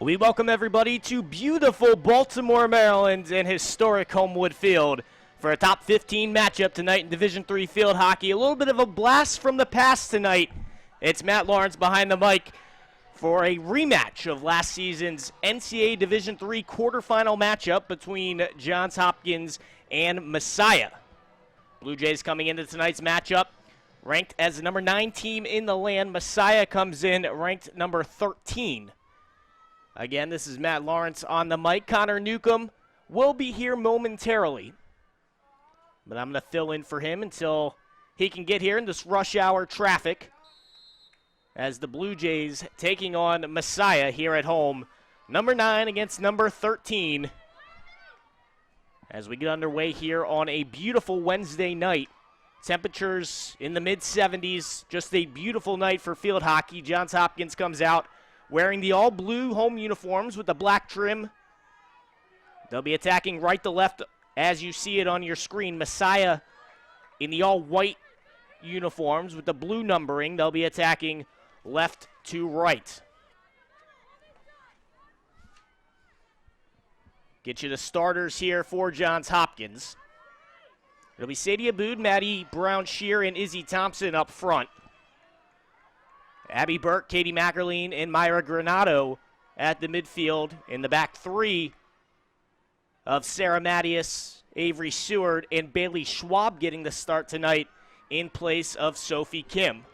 We welcome everybody to beautiful Baltimore, Maryland and historic Homewood Field for a top 15 matchup tonight in Division III field hockey. A little bit of a blast from the past tonight. It's Matt Lawrence behind the mic for a rematch of last season's NCAA Division III quarterfinal matchup between Johns Hopkins and Messiah. Blue Jays coming into tonight's matchup ranked as the number 9 team in the land. Messiah comes in ranked number 13. Again, this is Matt Lawrence on the mic. Connor Newcomb will be here momentarily, but I'm going to fill in for him until he can get here in this rush hour traffic as the Blue Jays taking on Messiah here at home. Number 9 against number 13 as we get underway here on a beautiful Wednesday night. Temperatures in the mid-70s, just a beautiful night for field hockey. Johns Hopkins comes out wearing the all-blue home uniforms with the black trim. They'll be attacking right to left as you see it on your screen. Messiah in the all-white uniforms with the blue numbering. They'll be attacking left to right. Get you the starters here for Johns Hopkins. It'll be Sadie Aboud, Maddie Brown-Shear, and Izzy Thompson up front. Abby Burke, Katie Mackerline, and Myra Granado at the midfield. In the back three of Sarah Mattias, Avery Seward, and Bailey Schwab getting the start tonight in place of Sophie Kim.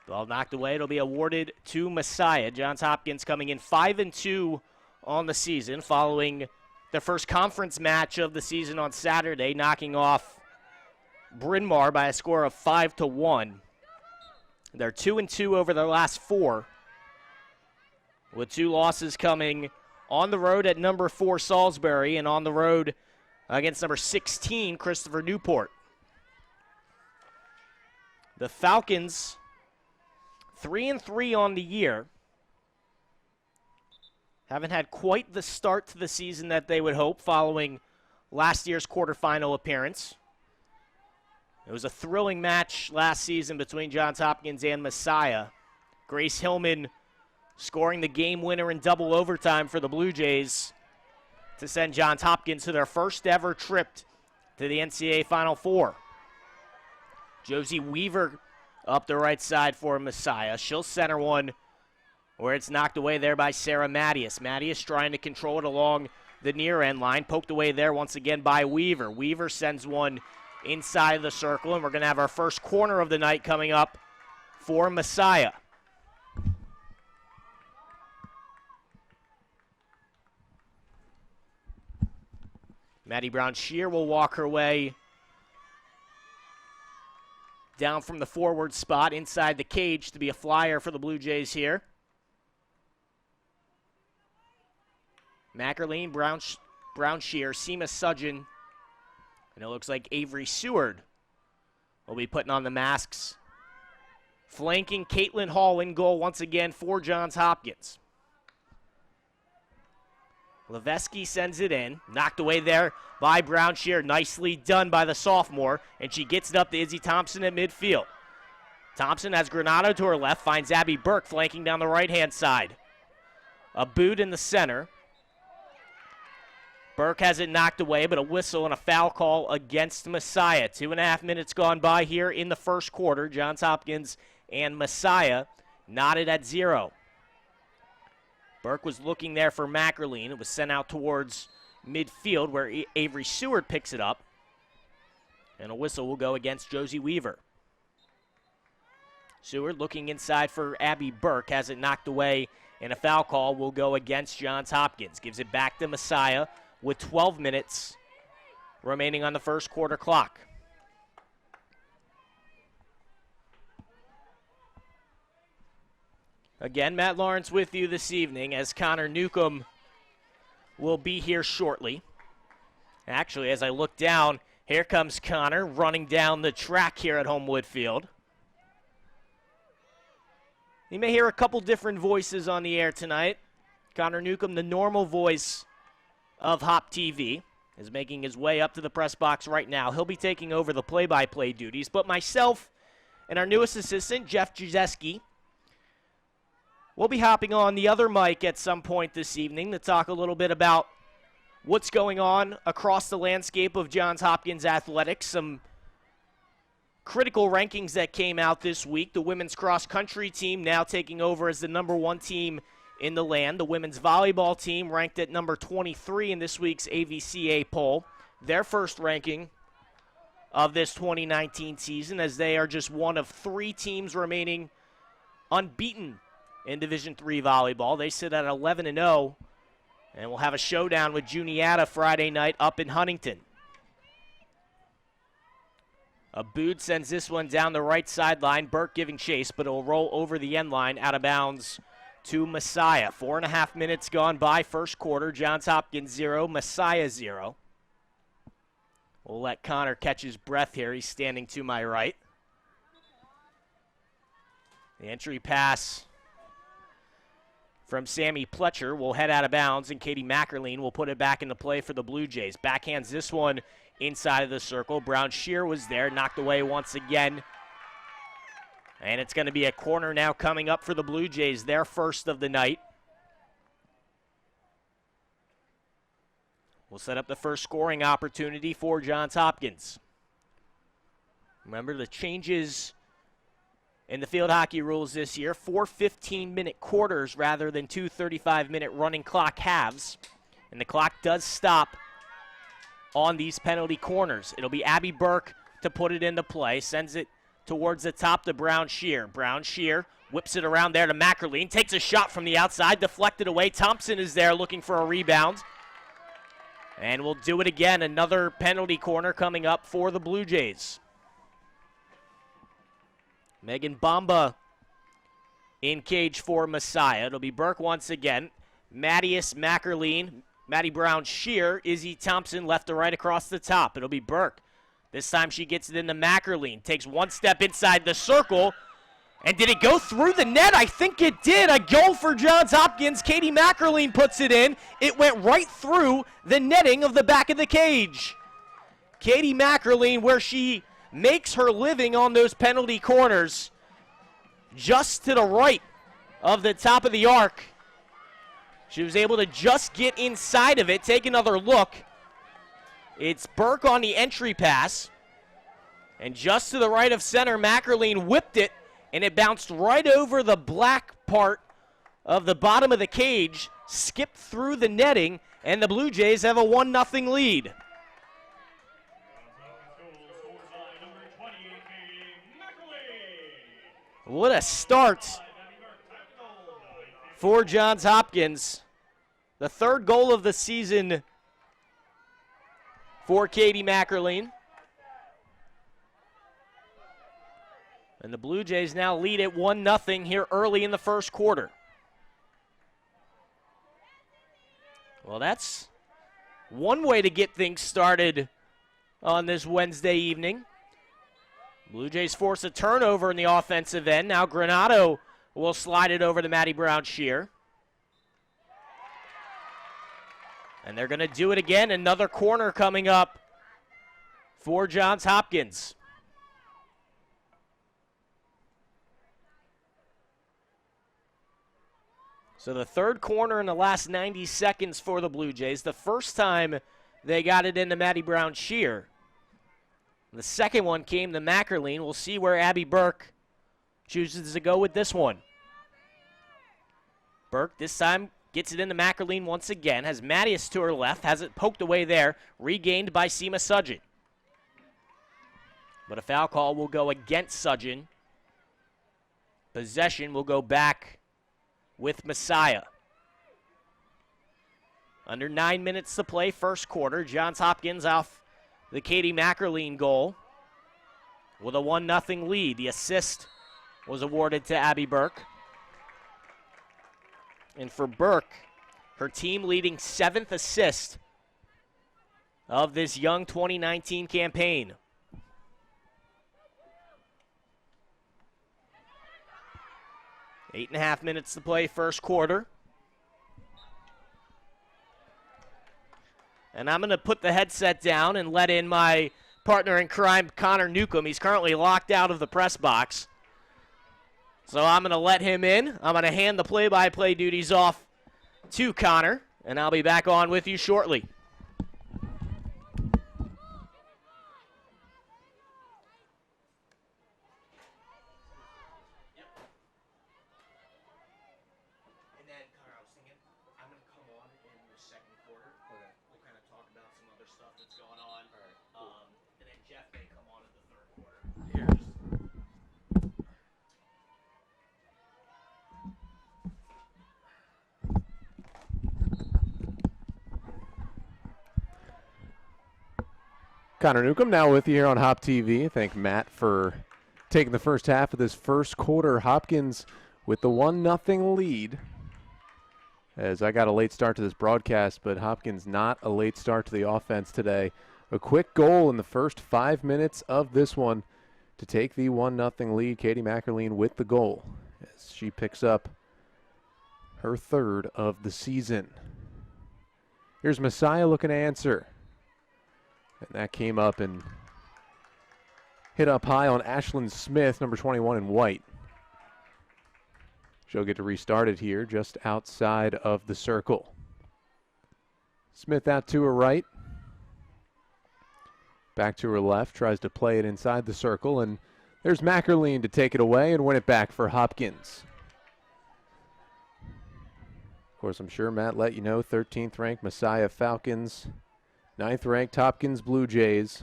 Ball knocked away. It'll be awarded to Messiah. Johns Hopkins coming in 5-2 on the season following their first conference match of the season on Saturday, knocking off Bryn Mawr by a score of 5-1. They're 2-2 over their last 4, with 2 losses coming on the road at number 4 Salisbury and on the road against number 16 Christopher Newport. The Falcons 3-3 on the year. Haven't had quite the start to the season that they would hope following last year's quarterfinal appearance. It was a thrilling match last season between Johns Hopkins and Messiah. Grace Hillman scoring the game winner in double overtime for the Blue Jays to send Johns Hopkins to their first ever trip to the NCAA Final Four. Josie Weaver up the right side for Messiah. She'll center one where it's knocked away there by Sarah Mattias. Mattias trying to control it along the near end line. Poked away there once again by Weaver. Weaver sends one inside the circle, and we're going to have our first corner of the night coming up for Messiah. Maddie Brown-Shear will walk her way down from the forward spot inside the cage to be a flyer for the Blue Jays here. Mackerline, Brown-Shear, Seema Sudgeon, and it looks like Avery Seward will be putting on the masks. Flanking Caitlin Hall in goal once again for Johns Hopkins. Leveski sends it in. Knocked away there by Brown-Shear. Nicely done by the sophomore. And she gets it up to Izzy Thompson at midfield. Thompson has Granado to her left. Finds Abby Burke flanking down the right-hand side. Aboud in the center. Burke has it knocked away, but a whistle and a foul call against Messiah. 2.5 minutes gone by here in the first quarter. Johns Hopkins and Messiah knotted at 0. Burke was looking there for Mackerline. It was sent out towards midfield where Avery Seward picks it up. And a whistle will go against Josie Weaver. Seward looking inside for Abby Burke. Has it knocked away, and a foul call will go against Johns Hopkins. Gives it back to Messiah with 12 minutes remaining on the first quarter clock. Again, Matt Lawrence with you this evening as Connor Newcomb will be here shortly. Actually, as I look down, here comes Connor running down the track here at Homewood Field. You may hear a couple different voices on the air tonight. Connor Newcomb, the normal voice of HopTV, is making his way up to the press box right now. He'll be taking over the play-by-play duties, but myself and our newest assistant, Jeff Jazeski. We'll be hopping on the other mic at some point this evening to talk a little bit about what's going on across the landscape of Johns Hopkins athletics. Some critical rankings that came out this week. The women's cross-country team now taking over as the #1 team in the land. The women's volleyball team ranked at number 23 in this week's AVCA poll. Their first ranking of this 2019 season, as they are just one of 3 teams remaining unbeaten in Division III volleyball. They sit at 11-0, and we'll have a showdown with Juniata Friday night up in Huntington. Abood sends this one down the right sideline. Burke giving chase, but it'll roll over the end line, out of bounds to Messiah. 4.5 minutes gone by, first quarter. Johns Hopkins 0, Messiah 0. We'll let Connor catch his breath here. He's standing to my right. The entry pass from Sammy Pletcher will head out of bounds, and Katie Mackerline will put it back into play for the Blue Jays. Backhands this one inside of the circle. Brown Shear was there, knocked away once again. And it's going to be a corner now coming up for the Blue Jays, their first of the night. We'll set up the first scoring opportunity for Johns Hopkins. Remember the changes in the field hockey rules this year: 4 15-minute quarters rather than 2 35-minute running clock halves. And the clock does stop on these penalty corners. It'll be Abby Burke to put it into play, sends it towards the top to Brown Shear. Brown Shear whips it around there to Mackerline, takes a shot from the outside, deflected away. Thompson is there looking for a rebound. And we'll do it again. Another penalty corner coming up for the Blue Jays. Megan Bamba in cage for Messiah. It'll be Burke once again. Mattias Mackerline, Maddie Brown Shear, Izzy Thompson left to right across the top. It'll be Burke. This time she gets it into Mackerline. Takes one step inside the circle. And did it go through the net? I think it did. A goal for Johns Hopkins. Katie Mackerline puts it in. It went right through the netting of the back of the cage. Katie Mackerline, where she makes her living on those penalty corners, just to the right of the top of the arc. She was able to just get inside of it. Take another look. It's Burke on the entry pass. And just to the right of center, Mackerline whipped it, and it bounced right over the black part of the bottom of the cage, skipped through the netting, and the Blue Jays have a 1-0 lead. What a start for Johns Hopkins. The third goal of the season for Katie Mackerline. And the Blue Jays now lead at 1-0 here early in the first quarter. Well, that's one way to get things started on this Wednesday evening. Blue Jays force a turnover in the offensive end. Now Granato will slide it over to Maddie Brown Shear. And they're going to do it again. Another corner coming up for Johns Hopkins. So the third corner in the last 90 seconds for the Blue Jays. The first time they got it into Maddie Brown Shear. The second one came to Mackerline. We'll see where Abby Burke chooses to go with this one. Burke this time gets it into Mackerline once again. Has Mattias to her left. Has it poked away there. Regained by Seema Sudgeon. But a foul call will go against Sudgeon. Possession will go back with Messiah. Under 9 minutes to play, first quarter. Johns Hopkins off the Katie Mackerline goal with a 1-0 lead. The assist was awarded to Abby Burke. And for Burke, her team leading 7th assist of this young 2019 campaign. Eight and a half minutes to play, first quarter. And I'm going to put the headset down and let in my partner in crime, Connor Newcomb. He's currently locked out of the press box. So I'm going to let him in. I'm going to hand the play-by-play duties off to Connor, and I'll be back on with you shortly. Connor Newcomb now with you here on HopTV. Thank Matt for taking the first half of this first quarter. Hopkins with the 1-0 lead. As I got a late start to this broadcast, but Hopkins not a late start to the offense today. A quick goal in the first 5 minutes of this one to take the 1-0 lead. Katie Mackerline with the goal as she picks up her third of the season. Here's Messiah looking to answer. And that came up and hit up high on Ashlyn Smith, number 21 in white. She'll get to restart it here just outside of the circle. Smith out to her right. Back to her left, tries to play it inside the circle, and there's Mackerline to take it away and win it back for Hopkins. Of course, I'm sure Matt let you know, 13th ranked Messiah Falcons, 9th ranked Hopkins Blue Jays.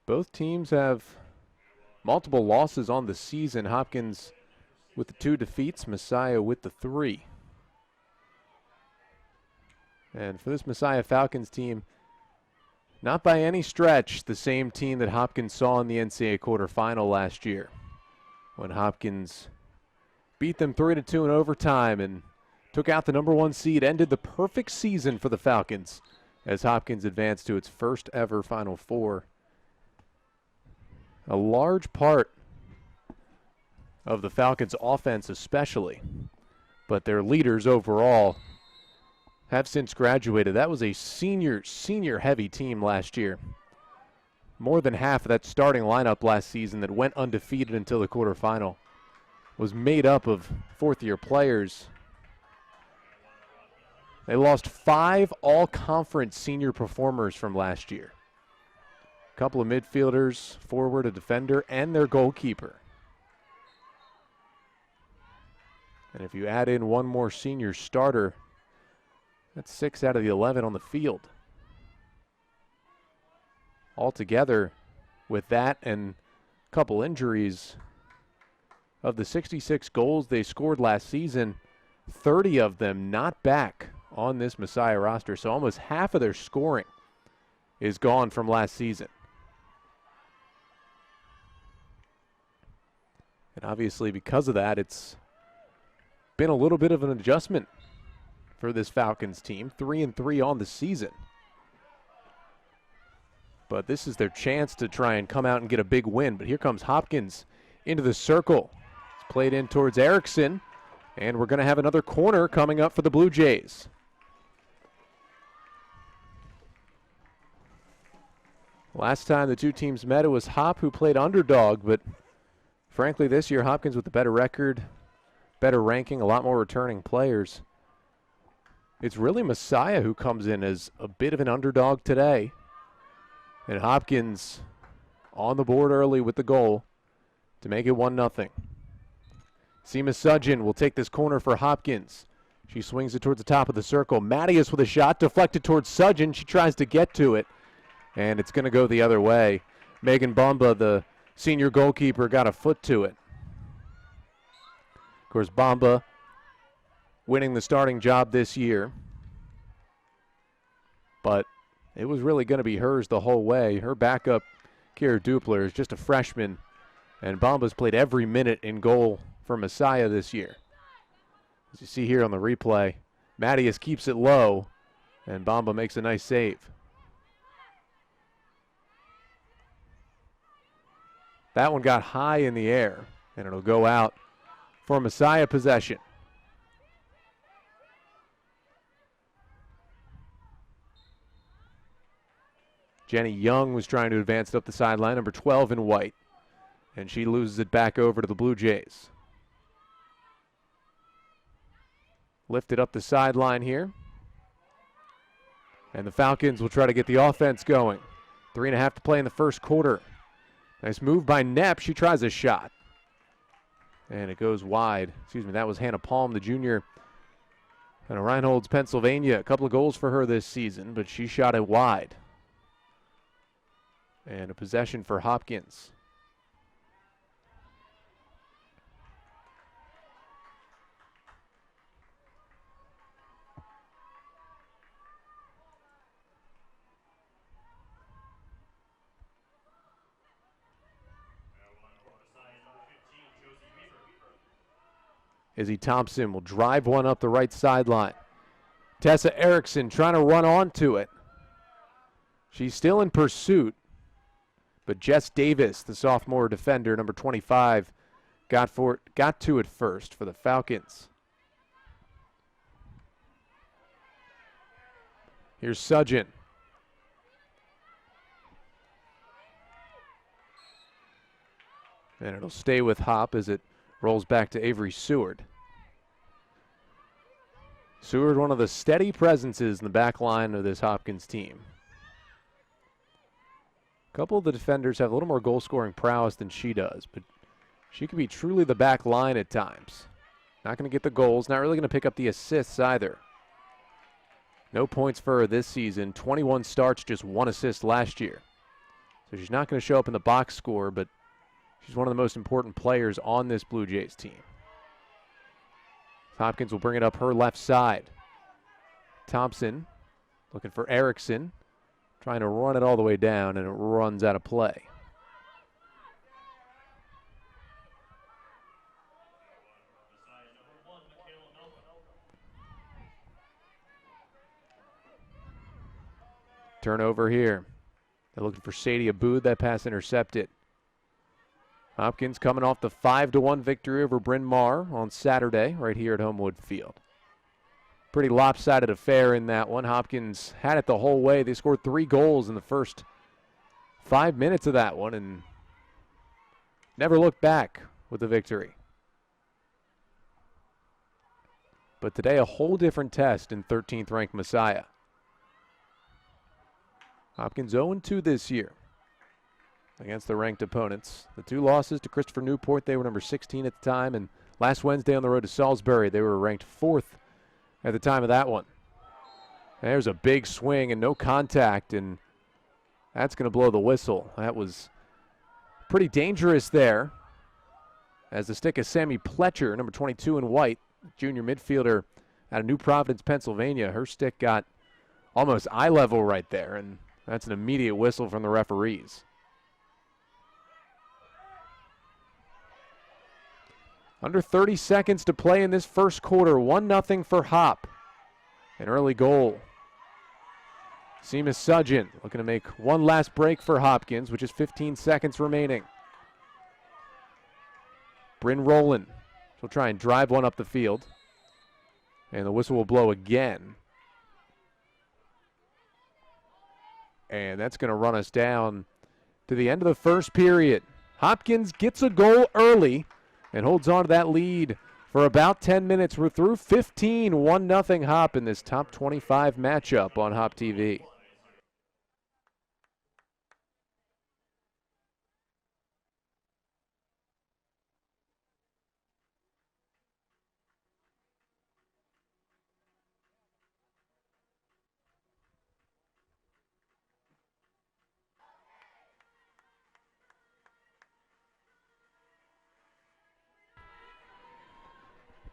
Both teams have multiple losses on the season. Hopkins with the 2 defeats, Messiah with the 3. And for this Messiah Falcons team, not by any stretch the same team that Hopkins saw in the NCAA quarterfinal last year, when Hopkins beat them 3-2 in overtime and took out the number 1 seed, ended the perfect season for the Falcons as Hopkins advanced to its first ever Final Four. A large part of the Falcons' offense especially, but their leaders overall have since graduated. That was a senior heavy team last year. More than half of that starting lineup last season that went undefeated until the quarterfinal was made up of fourth-year players. They lost 5 all-conference senior performers from last year. A couple of midfielders, forward, a defender, and their goalkeeper. And if you add in one more senior starter, that's 6 out of the 11 on the field. Altogether, with that and a couple injuries, of the 66 goals they scored last season, 30 of them not back on this Messiah roster. So almost half of their scoring is gone from last season. And obviously because of that, it's been a little bit of an adjustment for this Falcons team. 3-3 on the season. But this is their chance to try and come out and get a big win. But here comes Hopkins into the circle. It's played in towards Erickson. And we're going to have another corner coming up for the Blue Jays. Last time the two teams met, it was Hop who played underdog, but frankly this year Hopkins with the better record, better ranking, a lot more returning players. It's really Messiah who comes in as a bit of an underdog today. And Hopkins on the board early with the goal to make it 1-0. Seema Sudjan will take this corner for Hopkins. She swings it towards the top of the circle. Mattias with a shot deflected towards Sudjan. She tries to get to it, and it's going to go the other way. Megan Bamba, the senior goalkeeper, got a foot to it. Of course, Bamba winning the starting job this year. But it was really going to be hers the whole way. Her backup, Kira Dupler, is just a freshman, and Bamba's played every minute in goal for Messiah this year. As you see here on the replay, Mattias keeps it low, and Bamba makes a nice save. That one got high in the air, and it'll go out for Messiah possession. Jenny Young was trying to advance it up the sideline, number 12 in white. And she loses it back over to the Blue Jays. Lifted up the sideline here. And the Falcons will try to get the offense going. 3.5 to play in the first quarter. Nice move by Knepp. She tries a shot. And it goes wide. Excuse me, that was Hannah Palm, the junior out of Reinholds, Pennsylvania. A couple of goals for her this season, but she shot it wide. And a possession for Hopkins. Izzy Thompson will drive one up the right sideline. Tessa Erickson trying to run onto it. She's still in pursuit, but Jess Davis, the sophomore defender, number 25, got to it first for the Falcons. Here's Sudgen. And it'll stay with Hop as it rolls back to Avery Seward. Seward, one of the steady presences in the back line of this Hopkins team. A couple of the defenders have a little more goal-scoring prowess than she does, but she can be truly the back line at times. Not going to get the goals, not really going to pick up the assists either. No points for her this season. 21 starts, just 1 assist last year. So she's not going to show up in the box score, but she's one of the most important players on this Blue Jays team. Hopkins will bring it up her left side. Thompson looking for Erickson, trying to run it all the way down, and it runs out of play. Turnover here. They're looking for Sadie Aboud. That pass intercepted. Hopkins coming off the 5-1 victory over Bryn Mawr on Saturday right here at Homewood Field. Pretty lopsided affair in that one. Hopkins had it the whole way. They scored 3 goals in the first 5 minutes of that one and never looked back with the victory. But today a whole different test in 13th ranked Messiah. Hopkins 0-2 this year against the ranked opponents. The 2 losses to Christopher Newport, they were number 16 at the time, and last Wednesday on the road to Salisbury, they were ranked 4th at the time of that one. And there's a big swing and no contact, and that's going to blow the whistle. That was pretty dangerous there, as the stick of Sammy Pletcher, number 22 in white, junior midfielder out of New Providence, Pennsylvania. Her stick got almost eye level right there, and that's an immediate whistle from the referees. Under 30 seconds to play in this first quarter. 1-0 for Hop. An early goal. Seamus Sudgen looking to make one last break for Hopkins, which is 15 seconds remaining. Bryn Rowland will try and drive one up the field. And the whistle will blow again. And that's going to run us down to the end of the first period. Hopkins gets a goal early and holds on to that lead for about 10 minutes. We're through 15, 1-0 Hop in this top 25 matchup on HopTV.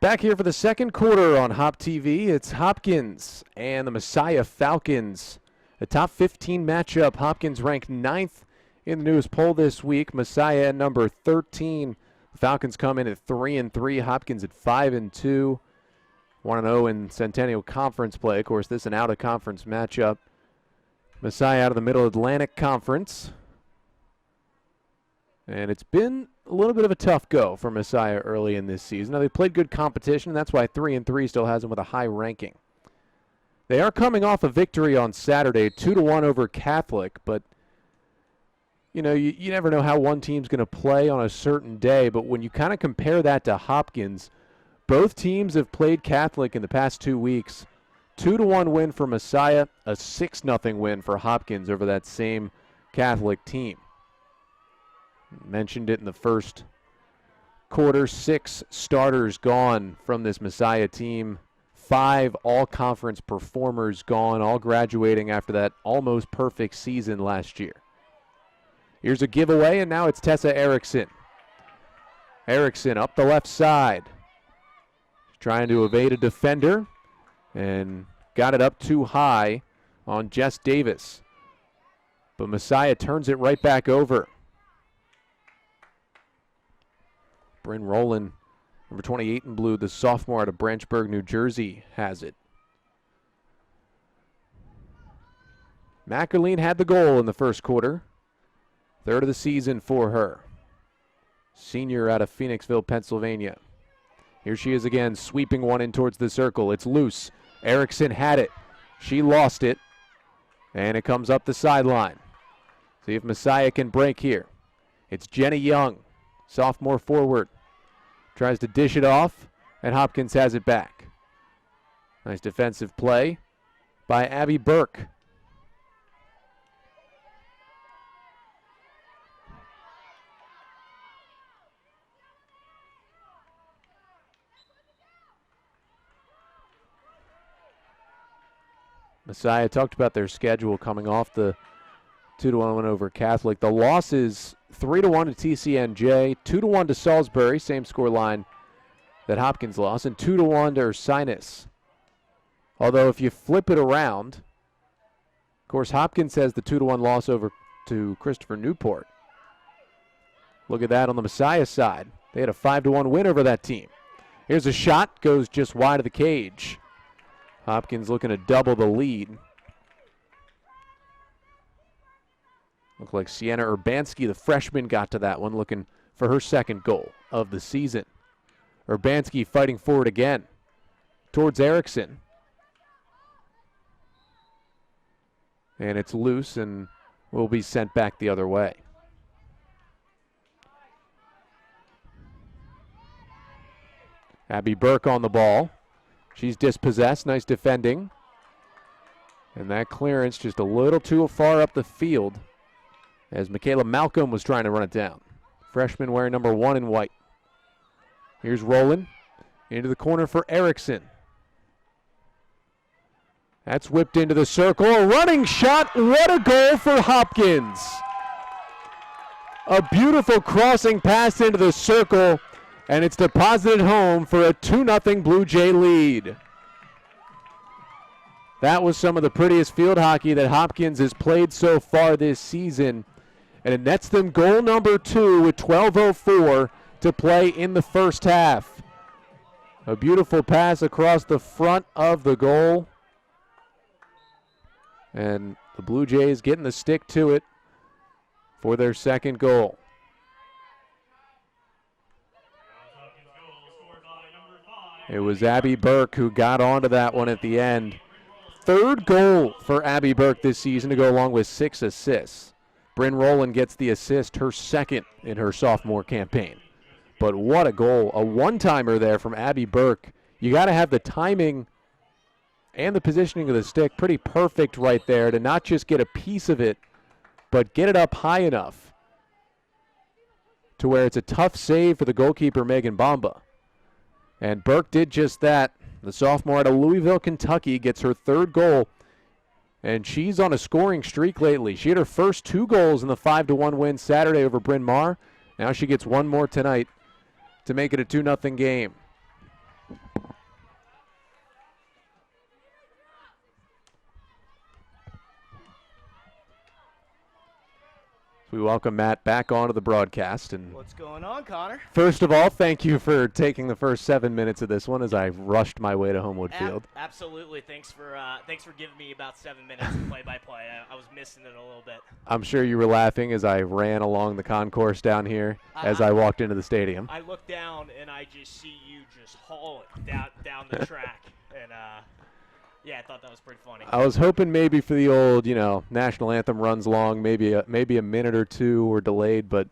Back here for the second quarter on HopTV, it's Hopkins and the Messiah Falcons. A top 15 matchup. Hopkins ranked 9th in the newest poll this week. Messiah at number 13. The Falcons come in at 3-3. Hopkins at 5-2. 1-0 in Centennial Conference play. Of course, this is an out-of-conference matchup. Messiah out of the Middle Atlantic Conference. And it's been a little bit of a tough go for Messiah early in this season. Now, they played good competition, and that's why 3-3 still has them with a high ranking. They are coming off a victory on Saturday, 2-1 over Catholic, but you know, you never know how one team's going to play on a certain day, but when you kind of compare that to Hopkins, both teams have played Catholic in the past 2 weeks. 2-1 win for Messiah, a 6-0 win for Hopkins over that same Catholic team. Mentioned it in the first quarter, 6 starters gone from this Messiah team. 5 all-conference performers gone, all graduating after that almost perfect season last year. Here's a giveaway, and now it's Tessa Erickson. Erickson up the left side. Trying to evade a defender, and got it up too high on Jess Davis. But Messiah turns it right back over. Bryn Rowland, number 28 in blue, the sophomore out of Branchburg, New Jersey, has it. Mackerline had the goal in the first quarter. Third of the season for her. Senior out of Phoenixville, Pennsylvania. Here she is again, sweeping one in towards the circle. It's loose. Erickson had it. She lost it. And it comes up the sideline. See if Messiah can break here. It's Jenny Young, sophomore forward. Tries to dish it off, and Hopkins has it back. Nice defensive play by Abby Burke. Messiah talked about their schedule coming off the 2-1 win over Catholic. The losses 3-1 to TCNJ, 2-1 to Salisbury, same score line that Hopkins lost, and 2-1 to Ursinus. Although if you flip it around, of course Hopkins has the 2-1 loss over to Christopher Newport. Look at that on the Messiah side. They had a 5-1 win over that team. Here's a shot, goes just wide of the cage. Hopkins looking to double the lead. Looked like Sienna Urbanski, the freshman, got to that one, looking for her second goal of the season. Urbanski fighting forward again towards Erickson. And it's loose and will be sent back the other way. Abby Burke on the ball. She's dispossessed. Nice defending. And that clearance just a little too far up the field as Michaela Malcolm was trying to run it down. Freshman wearing number 1 in white. Here's Rowland into the corner for Erickson. That's whipped into the circle. A running shot. What a goal for Hopkins. A beautiful crossing pass into the circle, and it's deposited home for a 2-0 Blue Jay lead. That was some of the prettiest field hockey that Hopkins has played so far this season, and it nets them goal number 2 with 12:04 to play in the first half. A beautiful pass across the front of the goal, and the Blue Jays getting the stick to it for their second goal. It was Abby Burke who got onto that one at the end. Third goal for Abby Burke this season to go along with 6 assists. Bryn Rowland gets the assist, her second in her sophomore campaign. But what a goal. A one-timer there from Abby Burke. You got to have the timing and the positioning of the stick pretty perfect right there to not just get a piece of it, but get it up high enough to where it's a tough save for the goalkeeper, Megan Bamba. And Burke did just that. The sophomore out of Louisville, Kentucky, gets her third goal, and she's on a scoring streak lately. She had her first 2 goals in the 5-1 win Saturday over Bryn Mawr. Now she gets one more tonight to make it a 2-0 game. We welcome Matt back onto the broadcast. And What's going on, Connor? first of all, thank you for taking the first 7 minutes of this one as I rushed my way to Homewood Field. Absolutely. Thanks for giving me about 7 minutes of play-by-play. I was missing it a little bit. I'm sure you were laughing as I ran along the concourse down here as I walked into the stadium. I look down and I just see you just haul it down the track, and Yeah, I thought that was pretty funny. I was hoping maybe for the old, national anthem runs long, maybe a minute or two were delayed. But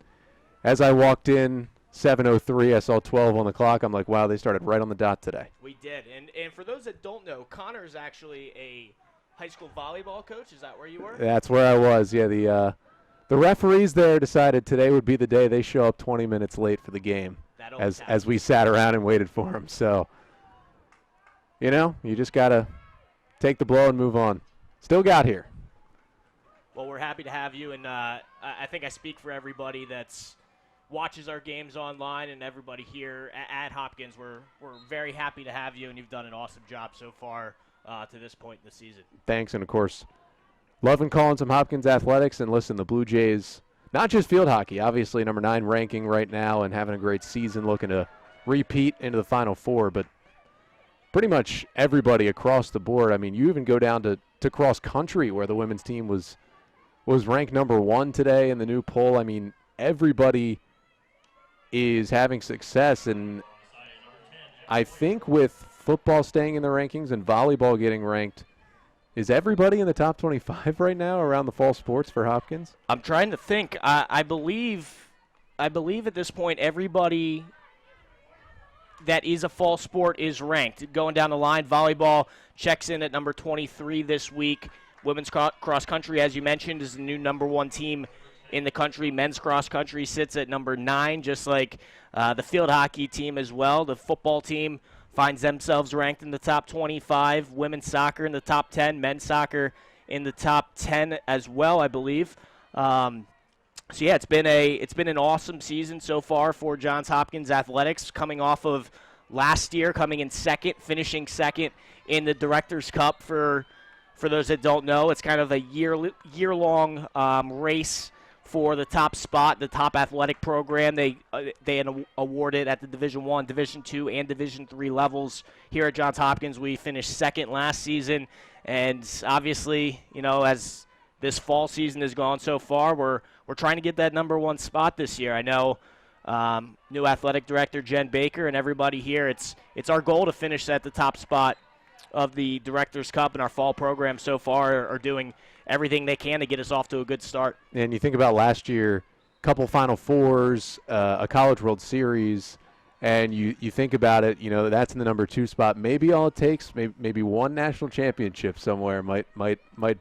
as I walked in, 7:03, I saw 12 on the clock. I'm like, wow, they started right on the dot today. We did. And for those that don't know, Connor's actually a high school volleyball coach. Is that where you were? That's where I was. Yeah, the referees there decided today would be the day they show up 20 minutes late for the game as we sat around and waited for them. So, you just got to take the blow and move on. Still got here. Well, we're happy to have you, and I think I speak for everybody that's watches our games online and everybody here at Hopkins. We're very happy to have you, and you've done an awesome job so far to this point in the season. Thanks, and of course, loving calling some Hopkins athletics. And listen, the Blue Jays, not just field hockey, obviously number 9 ranking right now and having a great season, looking to repeat into the Final Four, but pretty much everybody across the board. I mean, you even go down to cross country where the women's team was ranked number 1 today in the new poll. I mean, everybody is having success, and I think with football staying in the rankings and volleyball getting ranked, is everybody in the top 25 right now around the fall sports for Hopkins? I'm trying to think. I believe at this point everybody that is a fall sport is ranked. Going down the line, volleyball checks in at number 23 this week. Women's cross country, as you mentioned, is the new number 1 team in the country. Men's cross country sits at number 9, just like the field hockey team as well. The football team finds themselves ranked in the top 25. Women's soccer in the top 10. Men's soccer in the top 10 as well, I believe. So yeah, it's been an awesome season so far for Johns Hopkins Athletics, coming off of last year, coming in second, finishing second in the Directors' Cup. For those that don't know, it's kind of a year-long race for the top spot, the top athletic program. They award it at the Division I, Division II, and Division III levels. Here at Johns Hopkins, we finished second last season, and obviously, as this fall season has gone so far, we're trying to get that number 1 spot this year. I know new athletic director Jen Baker and everybody here, it's our goal to finish at the top spot of the Directors' Cup, and our fall program so far are doing everything they can to get us off to a good start. And you think about last year, a couple Final Fours, a College World Series, and you think about it, that's in the number 2 spot. Maybe all it takes, maybe one national championship somewhere might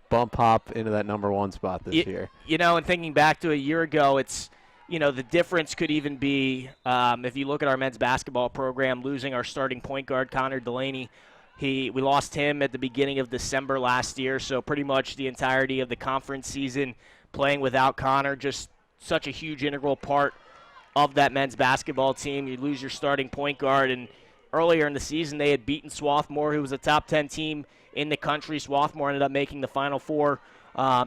bump Hop into that number 1 spot this year. And thinking back to a year ago, it's the difference could even be if you look at our men's basketball program, losing our starting point guard Connor Delaney. We lost him at the beginning of December last year, so pretty much the entirety of the conference season playing without Connor, just such a huge integral part of that men's basketball team. You lose your starting point guard, and earlier in the season they had beaten Swarthmore, who was a top 10 team in the country. Swarthmore ended up making the Final Four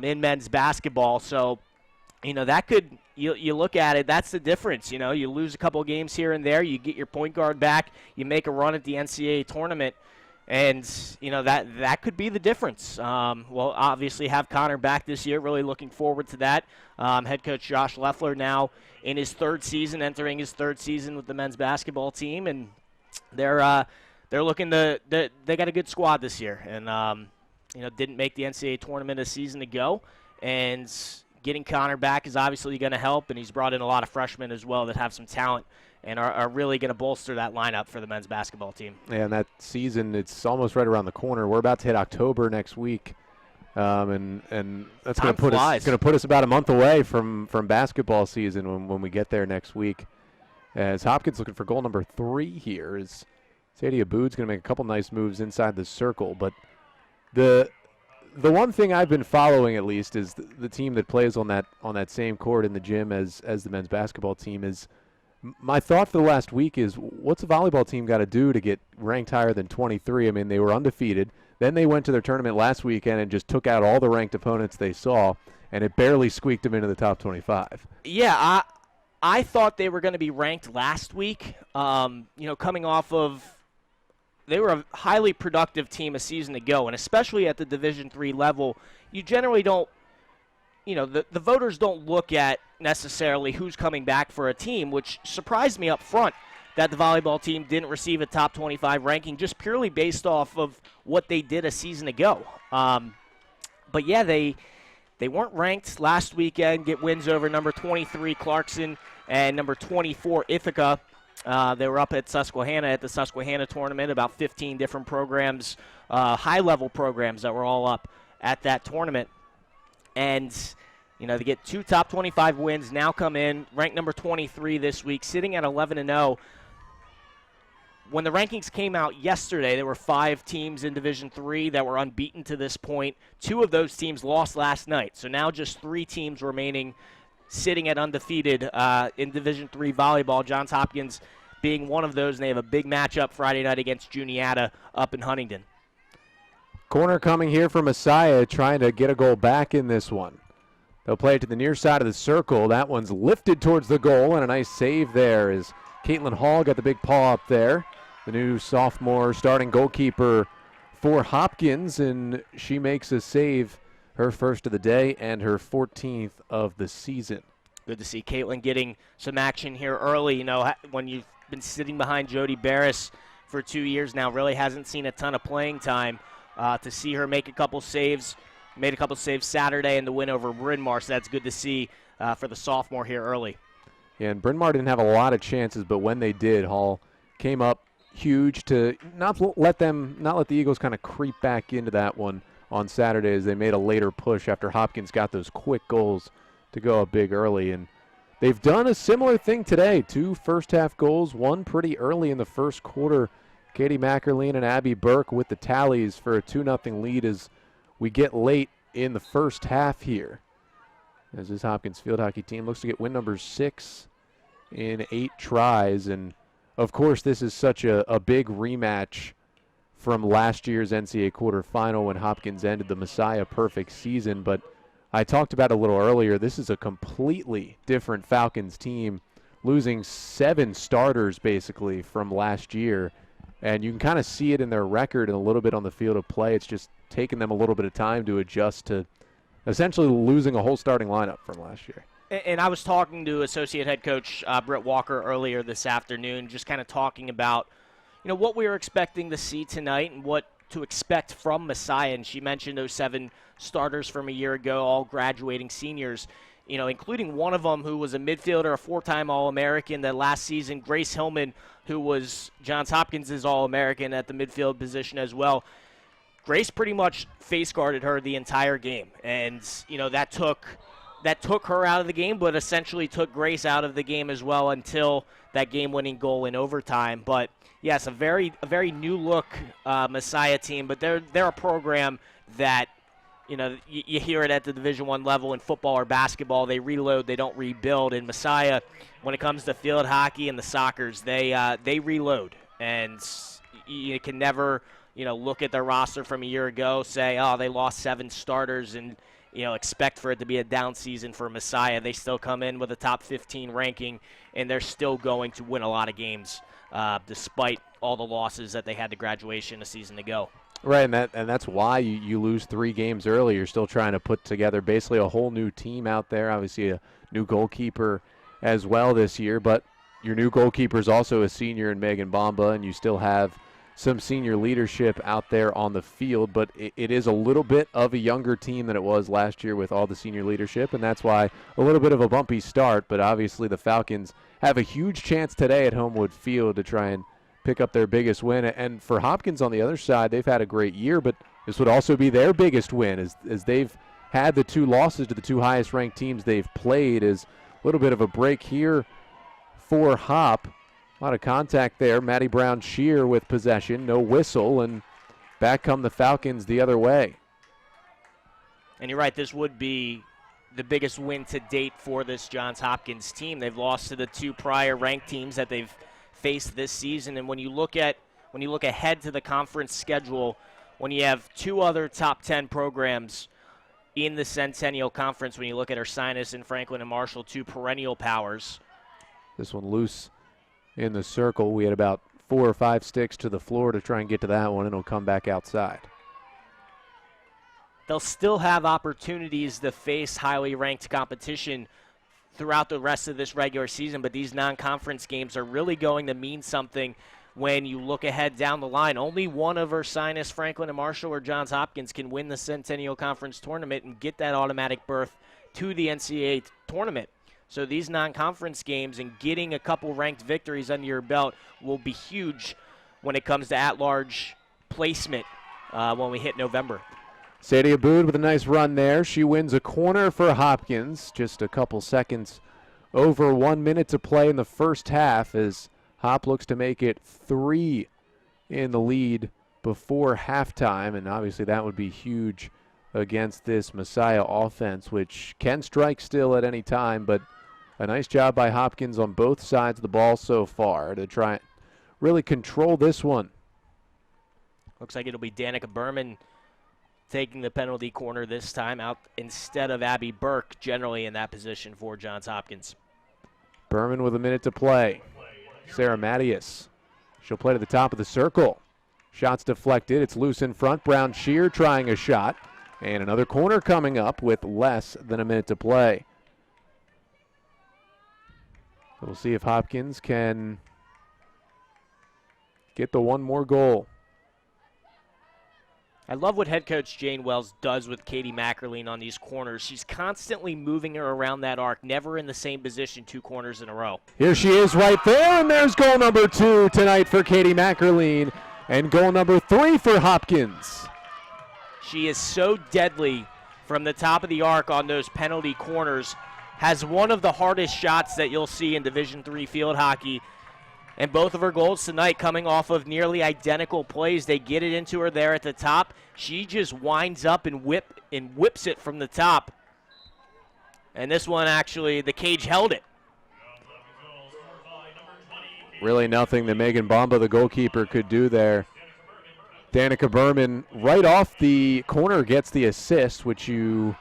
in men's basketball, so that could you look at it, that's the difference. You lose a couple of games here and there, you get your point guard back, you make a run at the NCAA tournament, and that could be the difference. We'll obviously have Connor back this year. Really looking forward to that. Head coach Josh Leffler now in his entering his third season with the men's basketball team, and they're looking they got a good squad this year, and didn't make the NCAA tournament a season ago, and getting Connor back is obviously going to help, and he's brought in a lot of freshmen as well that have some talent and are really going to bolster that lineup for the men's basketball team. Yeah, and that season, it's almost right around the corner. We're about to hit October next week, and that's going to put us about a month away from basketball season when we get there next week. As Hopkins looking for goal number 3 here, is Sadie Aboud's going to make a couple nice moves inside the circle. But the one thing I've been following at least is the team that plays on that same court in the gym as the men's basketball team is. My thought for the last week is, what's a volleyball team got to do to get ranked higher than 23? I mean, they were undefeated. Then they went to their tournament last weekend and just took out all the ranked opponents they saw, and it barely squeaked them into the top 25. Yeah, I thought they were going to be ranked last week. Coming off of, they were a highly productive team a season ago, and especially at the Division III level, you generally don't, the voters don't look at necessarily who's coming back for a team, which surprised me up front that the volleyball team didn't receive a top 25 ranking just purely based off of what they did a season ago. But yeah, they weren't ranked last weekend, get wins over number 23 Clarkson and number 24 Ithaca. They were up at Susquehanna at the Susquehanna tournament, about 15 different programs, high-level programs that were all up at that tournament. And, they get 2 top 25 wins, now come in, ranked number 23 this week, sitting at 11-0. When the rankings came out yesterday, there were 5 teams in Division III that were unbeaten to this point. 2 of those teams lost last night. So now just 3 teams remaining sitting at undefeated in Division III volleyball. Johns Hopkins being one of those, and they have a big matchup Friday night against Juniata up in Huntington. Corner coming here for Messiah, trying to get a goal back in this one. They'll play it to the near side of the circle. That one's lifted towards the goal, and a nice save there as Caitlin Hall got the big paw up there. The new sophomore starting goalkeeper for Hopkins, and she makes a save, her first of the day and her 14th of the season. Good to see Caitlin getting some action here early. When you've been sitting behind Jody Barris for 2 years now, really hasn't seen a ton of playing time. To see her make a couple saves, made a couple saves Saturday in the win over Bryn Mawr, so that's good to see for the sophomore here early. Yeah, and Bryn Mawr didn't have a lot of chances, but when they did, Hall came up huge to not let the Eagles kind of creep back into that one on Saturday as they made a later push after Hopkins got those quick goals to go up big early. And they've done a similar thing today. 2 first-half goals, one pretty early in the first quarter. Katie Mackerleen and Abby Burke with the tallies for a 2-0 lead as we get late in the first half here. As this Hopkins field hockey team looks to get win number 6 in 8 tries. And of course, this is such a big rematch from last year's NCAA quarterfinal when Hopkins ended the Messiah perfect season. But I talked about it a little earlier. This is a completely different Falcons team, losing 7 starters basically from last year. And you can kind of see it in their record and a little bit on the field of play. It's just taken them a little bit of time to adjust to essentially losing a whole starting lineup from last year. And I was talking to associate head coach Britt Walker earlier this afternoon, just kind of talking about, what we were expecting to see tonight and what to expect from Messiah. And she mentioned those 7 starters from a year ago, all graduating seniors, including one of them who was a midfielder, a 4-time All-American that last season, Grace Hillman, who was Johns Hopkins' All-American at the midfield position as well. Grace pretty much face guarded her the entire game. And, that took her out of the game, but essentially took Grace out of the game as well until that game-winning goal in overtime. But yes, a very new look Messiah team, but they're a program that you hear it at the Division I level in football or basketball. They reload, they don't rebuild. And Messiah, when it comes to field hockey and the soccers, they reload, and you can never look at their roster from a year ago, say, oh, they lost 7 starters, and expect for it to be a down season for Messiah. They still come in with a top 15 ranking, and they're still going to win a lot of games despite all the losses that they had to graduation a season ago. Right, and that's why you lose 3 games early. You're still trying to put together basically a whole new team out there. Obviously a new goalkeeper as well this year, but your new goalkeeper is also a senior in Megan Bamba, and you still have some senior leadership out there on the field, but it is a little bit of a younger team than it was last year with all the senior leadership, and that's why a little bit of a bumpy start. But obviously the Falcons have a huge chance today at Homewood Field to try and pick up their biggest win. And for Hopkins on the other side, they've had a great year, but this would also be their biggest win as they've had the 2 losses to the 2 highest ranked teams they've played. Is a little bit of a break here for Hop. A lot of contact there. Maddie Brown-Shear with possession. No whistle, and back come the Falcons the other way. And you're right, this would be the biggest win to date for this Johns Hopkins team. They've lost to the 2 prior ranked teams that they've faced this season. And when you look ahead to the conference schedule, when you have 2 other top 10 programs in the Centennial Conference, when you look at Ursinus and Franklin and Marshall, 2 perennial powers. This one loose in the circle. We had about 4 or 5 sticks to the floor to try and get to that one, and it'll come back outside. They'll still have opportunities to face highly ranked competition throughout the rest of this regular season, but these non-conference games are really going to mean something when you look ahead down the line. Only one of Ursinus, Franklin, and Marshall or Johns Hopkins can win the Centennial Conference tournament and get that automatic berth to the NCAA tournament. So these non-conference games and getting a couple ranked victories under your belt will be huge when it comes to at-large placement when we hit November. Sadie Aboud with a nice run there. She wins a corner for Hopkins. Just a couple seconds over 1 minute to play in the first half as Hop looks to make it 3 in the lead before halftime. And obviously that would be huge against this Messiah offense, which can strike still at any time. But a nice job by Hopkins on both sides of the ball so far to try and really control this one. Looks like it'll be Danica Berman taking the penalty corner this time out instead of Abby Burke, generally in that position for Johns Hopkins. Berman with a minute to play. Sarah Mattias. She'll play to the top of the circle. Shots deflected. It's loose in front. Brown Shear trying a shot. And another corner coming up with less than a minute to play. So we'll see if Hopkins can get the one more goal. I love what head coach Jane Wells does with Katie Mackerline on these corners. She's constantly moving her around that arc, never in the same position 2 corners in a row. Here she is right there, and there's goal number 2 tonight for Katie Mackerline, and goal number 3 for Hopkins. She is so deadly from the top of the arc on those penalty corners, has one of the hardest shots that you'll see in Division III field hockey. And both of her goals tonight coming off of nearly identical plays. They get it into her there at the top. She just winds up and whips it from the top. And this one actually, the cage held it. Really nothing that Megan Bomba, the goalkeeper, could do there. Danica Berman, right off the corner, gets the assist, which you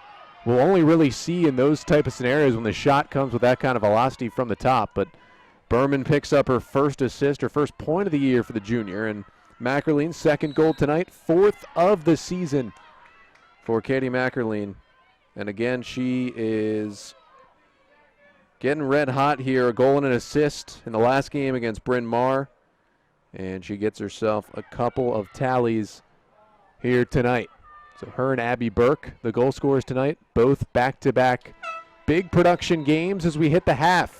will only really see in those type of scenarios when the shot comes with that kind of velocity from the top. But Berman picks up her first assist, her first point of the year for the junior, and Mackerline's second goal tonight, 4th of the season for Katie Mackerline. And again, she is getting red hot here, a goal and an assist in the last game against Bryn Mawr, and she gets herself a couple of tallies here tonight. So her and Abby Burke, the goal scorers tonight, both back-to-back big production games as we hit the half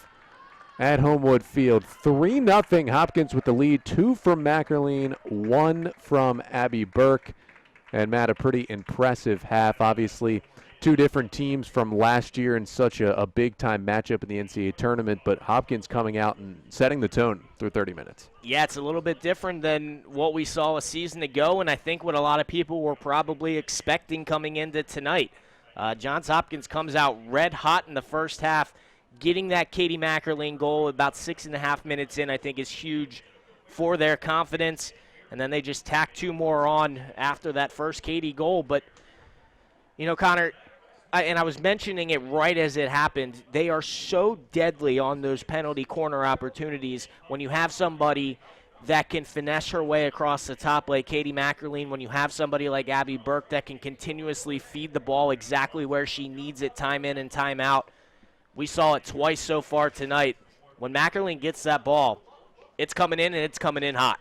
at Homewood Field. 3-0 Hopkins with the lead. 2 from Mackerline, 1 from Abby Burke. And Matt, a pretty impressive half. Obviously, 2 different teams from last year in such a big-time matchup in the NCAA tournament, but Hopkins coming out and setting the tone through 30 minutes. Yeah, it's a little bit different than what we saw a season ago, and I think what a lot of people were probably expecting coming into tonight. Johns Hopkins comes out red hot in the first half. Getting that Katie Mackerline goal about 6.5 minutes in, I think, is huge for their confidence. And then they just tack 2 more on after that first Katie goal. But, you know, Connor, I was mentioning it right as it happened, they are so deadly on those penalty corner opportunities. When you have somebody that can finesse her way across the top like Katie Mackerline, when you have somebody like Abby Burke that can continuously feed the ball exactly where she needs it time in and time out. We saw it twice so far tonight. When Mackerline gets that ball, it's coming in, and it's coming in hot.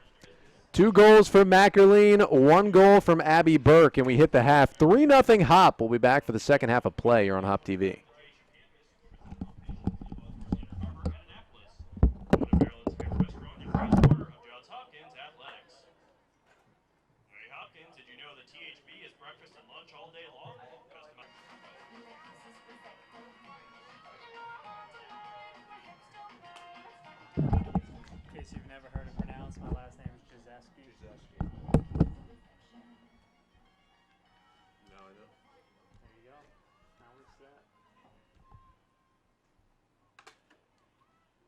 2 goals from Mackerline, 1 goal from Abby Burke, and we hit the half. 3-0 Hop. We'll be back for the second half of play here on HopTV. In case you've never heard it pronounced, my last name is Gizeski. No, I know. There you go. Now what's that?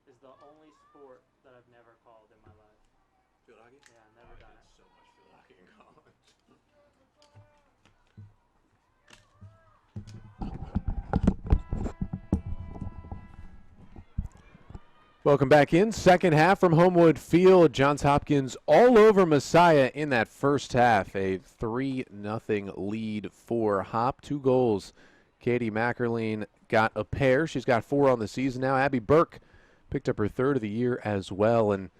Is the only sport that I've never called in my life. Field hockey? Yeah, I've never done it. So much field hockey in college. Welcome back in. Second half from Homewood Field. Johns Hopkins all over Messiah in that first half. A 3-0 lead for Hop. 2 goals. Katie Mackerline got a pair. She's got 4 on the season now. Abby Burke picked up her 3rd of the year as well. And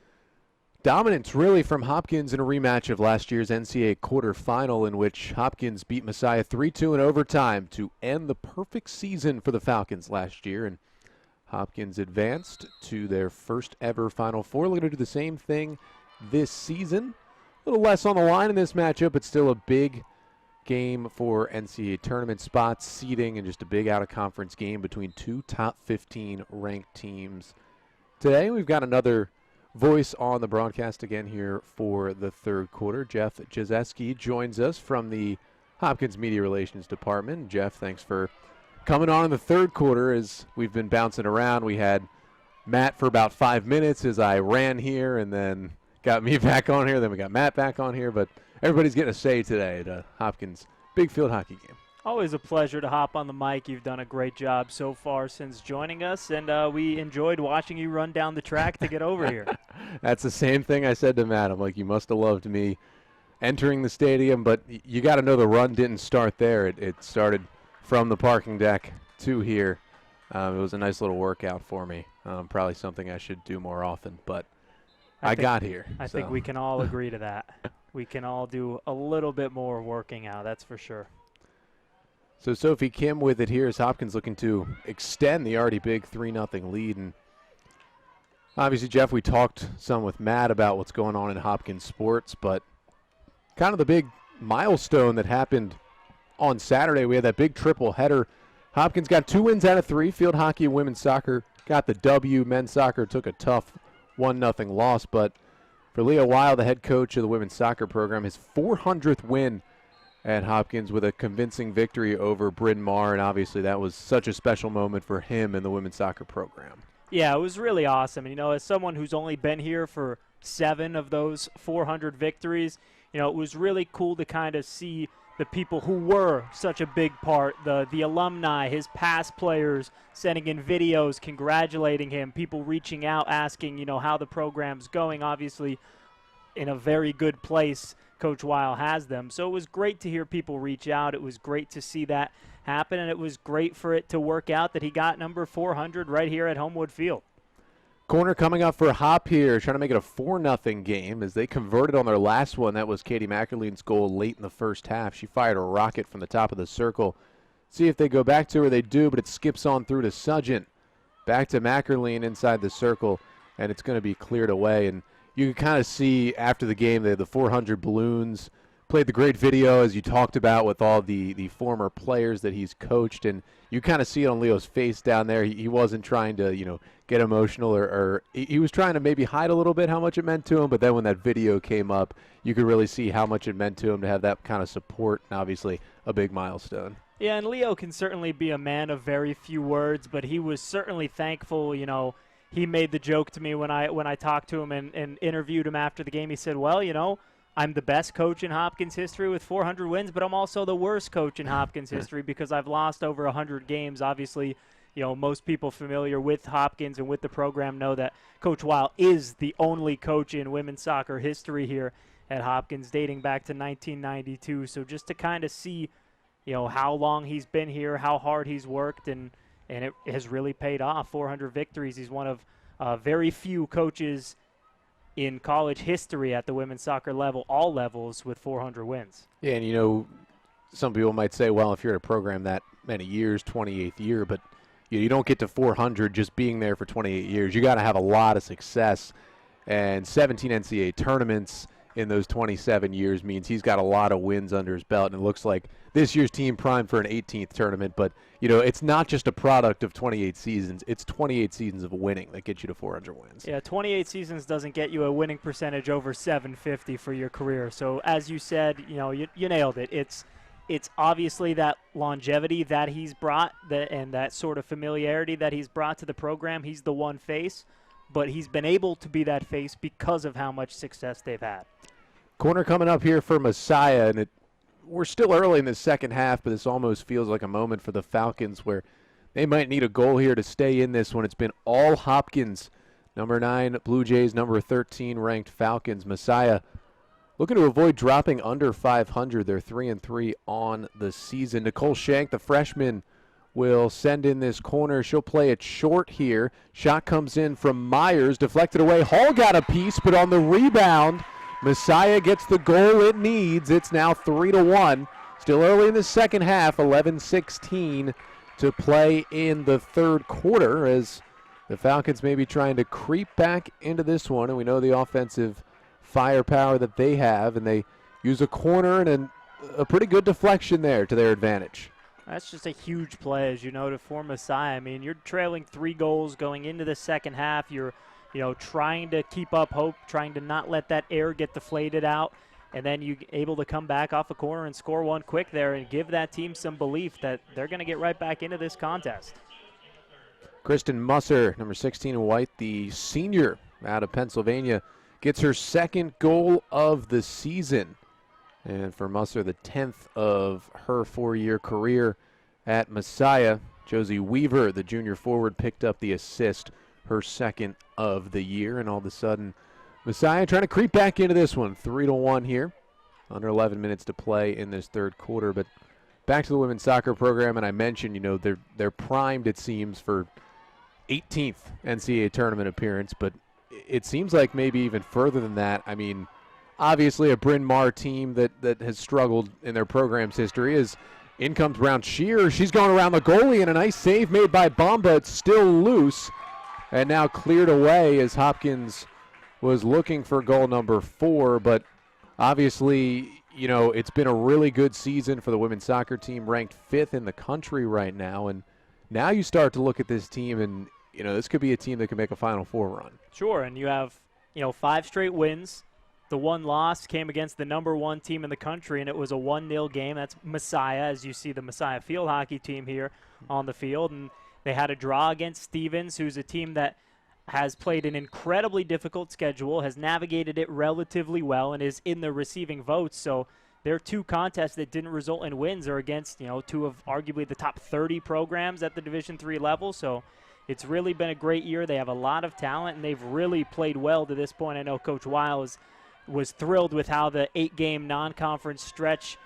dominance really from Hopkins in a rematch of last year's NCAA quarterfinal, in which Hopkins beat Messiah 3-2 in overtime to end the perfect season for the Falcons last year. And Hopkins advanced to their first ever Final Four. Looking to do the same thing this season. A little less on the line in this matchup, but still a big game for NCAA tournament spots, seeding, and just a big out-of-conference game between 2 top 15 ranked teams. Today we've got another voice on the broadcast again here for the 3rd quarter. Jeff Jazeski joins us from the Hopkins Media Relations Department. Jeff, thanks for coming on in the 3rd quarter. As we've been bouncing around, we had Matt for about 5 minutes as I ran here, and then got me back on here, then we got Matt back on here, but everybody's getting a say today at Hopkins big field hockey game. Always a pleasure to hop on the mic. You've done a great job so far since joining us, and we enjoyed watching you run down the track to get over here. That's the same thing I said to Matt. I'm like, you must have loved me entering the stadium, but you got to know the run didn't start there. It started from the parking deck to here. It was a nice little workout for me. Probably something I should do more often, but I got here. I think we can all agree to that. We can all do a little bit more working out, that's for sure. So Sophie Kim with it here as Hopkins looking to extend the already big 3-0 lead. And obviously, Jeff, we talked some with Matt about what's going on in Hopkins sports, but kind of the big milestone that happened on Saturday, we had that big triple header. Hopkins got 2 wins out of 3. Field hockey and women's soccer got the W. Men's soccer took a tough 1-0 loss, but for Leah Weil, the head coach of the women's soccer program, his 400th win at Hopkins with a convincing victory over Bryn Mawr, and obviously that was such a special moment for him and the women's soccer program. Yeah, it was really awesome. You know, as someone who's only been here for 7 of those 400 victories, you know, it was really cool to kind of see the people who were such a big part, the alumni, his past players, sending in videos, congratulating him, people reaching out, asking, you know, how the program's going. Obviously, in a very good place, Coach Weil has them. So it was great to hear people reach out. It was great to see that happen, and it was great for it to work out that he got number 400 right here at Homewood Field. Corner coming up for Hop here, trying to make it a 4-0 game as they converted on their last one. That was Katie McAleen's goal late in the first half. She fired a rocket from the top of the circle. See if they go back to her. They do, but it skips on through to Sugent. Back to McAleen inside the circle, and it's going to be cleared away. And you can kind of see after the game, they had the 400 balloons. Played the great video, as you talked about, with all the former players that he's coached, and you kind of see it on Leo's face down there. He wasn't trying to, you know, get emotional, or he was trying to maybe hide a little bit how much it meant to him, but then when that video came up, you could really see how much it meant to him to have that kind of support, and obviously a big milestone. Yeah, and Leo can certainly be a man of very few words, but he was certainly thankful. You know, he made the joke to me when I talked to him and interviewed him after the game. He said, well, you know, I'm the best coach in Hopkins history with 400 wins, but I'm also the worst coach in Hopkins history because I've lost over 100 games. Obviously, you know, most people familiar with Hopkins and with the program know that Coach Weil is the only coach in women's soccer history here at Hopkins, dating back to 1992. So just to kind of see, you know, how long he's been here, how hard he's worked, and it has really paid off. 400 victories. He's one of very few coaches in college history at the women's soccer level, all levels, with 400 wins. Yeah, and you know, some people might say, well, if you're at a program that many years, 28th year, but you don't get to 400 just being there for 28 years. You got to have a lot of success, and 17 NCAA tournaments in those 27 years means he's got a lot of wins under his belt, and it looks like this year's team primed for an 18th tournament. But, you know, it's not just a product of 28 seasons. It's 28 seasons of winning that gets you to 400 wins. Yeah, 28 seasons doesn't get you a winning percentage over 750 for your career. So, as you said, you know, you nailed it. It's obviously that longevity that he's brought and that sort of familiarity that he's brought to the program. He's the one face, but he's been able to be that face because of how much success they've had. Corner coming up here for Messiah, and we're still early in the second half, but this almost feels like a moment for the Falcons where they might need a goal here to stay in this one. It's been all Hopkins. Number 9, Blue Jays, number 13 ranked Falcons. Messiah looking to avoid dropping under 500. They're 3-3 on the season. Nicole Shank, the freshman, will send in this corner. She'll play it short here. Shot comes in from Myers, deflected away. Hall got a piece, but on the rebound, Messiah gets the goal it needs. It's now 3-1. Still early in the second half, 11-16 to play in the third quarter as the Falcons may be trying to creep back into this one, and we know the offensive firepower that they have, and they use a corner and a pretty good deflection there to their advantage. That's just a huge play, as you know, for Messiah. I mean, you're trailing 3 goals going into the second half. You're, trying to keep up hope, trying to not let that air get deflated out, and then you're able to come back off a corner and score one quick there and give that team some belief that they're going to get right back into this contest. Kristen Musser, number 16 in white, the senior out of Pennsylvania, gets her second goal of the season. And for Musser, the 10th of her 4-year career at Messiah. Josie Weaver, the junior forward, picked up the assist, her second of the year. And all of a sudden, Messiah trying to creep back into this one. 3-1 here. Under 11 minutes to play in this third quarter. But back to the women's soccer program, and I mentioned, they're primed, it seems, for 18th NCAA tournament appearance. But it seems like maybe even further than that. I mean, obviously a Bryn Mawr team that has struggled in their program's history. Is in comes Brown Shear. She's going around the goalie, and a nice save made by Bomba. It's still loose and now cleared away as Hopkins was looking for goal number 4. But obviously, it's been a really good season for the women's soccer team, ranked 5th in the country right now. And now you start to look at this team, and, this could be a team that can make a Final Four run. Sure, and you have, 5 straight wins. The one loss came against the number 1 team in the country, and it was a 1-0 game. That's Messiah, as you see the Messiah field hockey team here on the field. And they had a draw against Stevens, who's a team that has played an incredibly difficult schedule, has navigated it relatively well, and is in the receiving votes. So their 2 contests that didn't result in wins are against, 2 of arguably the top 30 programs at the Division III level. So it's really been a great year. They have a lot of talent, and they've really played well to this point. I know Coach Wiles was thrilled with how the 8-game non-conference stretch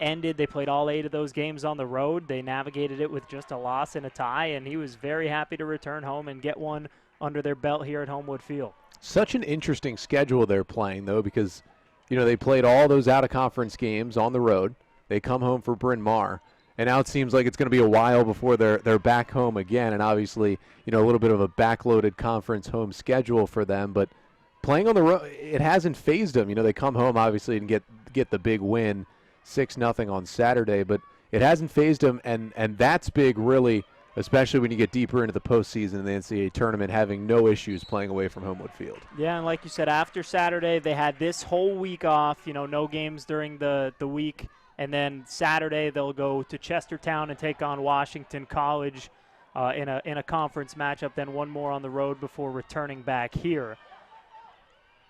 ended. They played all 8 of those games on the road. They navigated it with just a loss and a tie, and he was very happy to return home and get one under their belt here at Homewood Field. Such an interesting schedule they're playing, though, because, they played all those out-of-conference games on the road. They come home for Bryn Mawr, and now it seems like it's going to be a while before they're back home again, and obviously, a little bit of a backloaded conference home schedule for them, but playing on the road, it hasn't phased them. They come home, obviously, and get the big win, 6-0 on Saturday, but it hasn't phased them, and that's big, really, especially when you get deeper into the postseason in the NCAA tournament, having no issues playing away from Homewood Field. Yeah, and like you said, after Saturday, they had this whole week off, no games during the week, and then Saturday they'll go to Chestertown and take on Washington College in a conference matchup, then one more on the road before returning back here.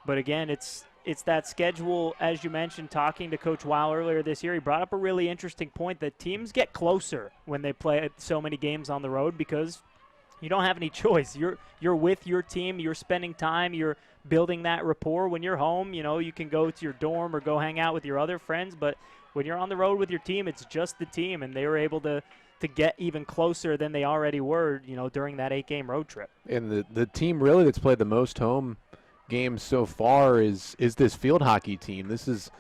But again, it's that schedule, as you mentioned, talking to Coach Weil earlier this year. He brought up a really interesting point that teams get closer when they play so many games on the road because you don't have any choice. You're with your team. You're spending time. You're building that rapport. When you're home, you can go to your dorm or go hang out with your other friends. But when you're on the road with your team, it's just the team, and they were able to get even closer than they already were, during that 8-game road trip. And the team really that's played the most home games so far is this field hockey team. This is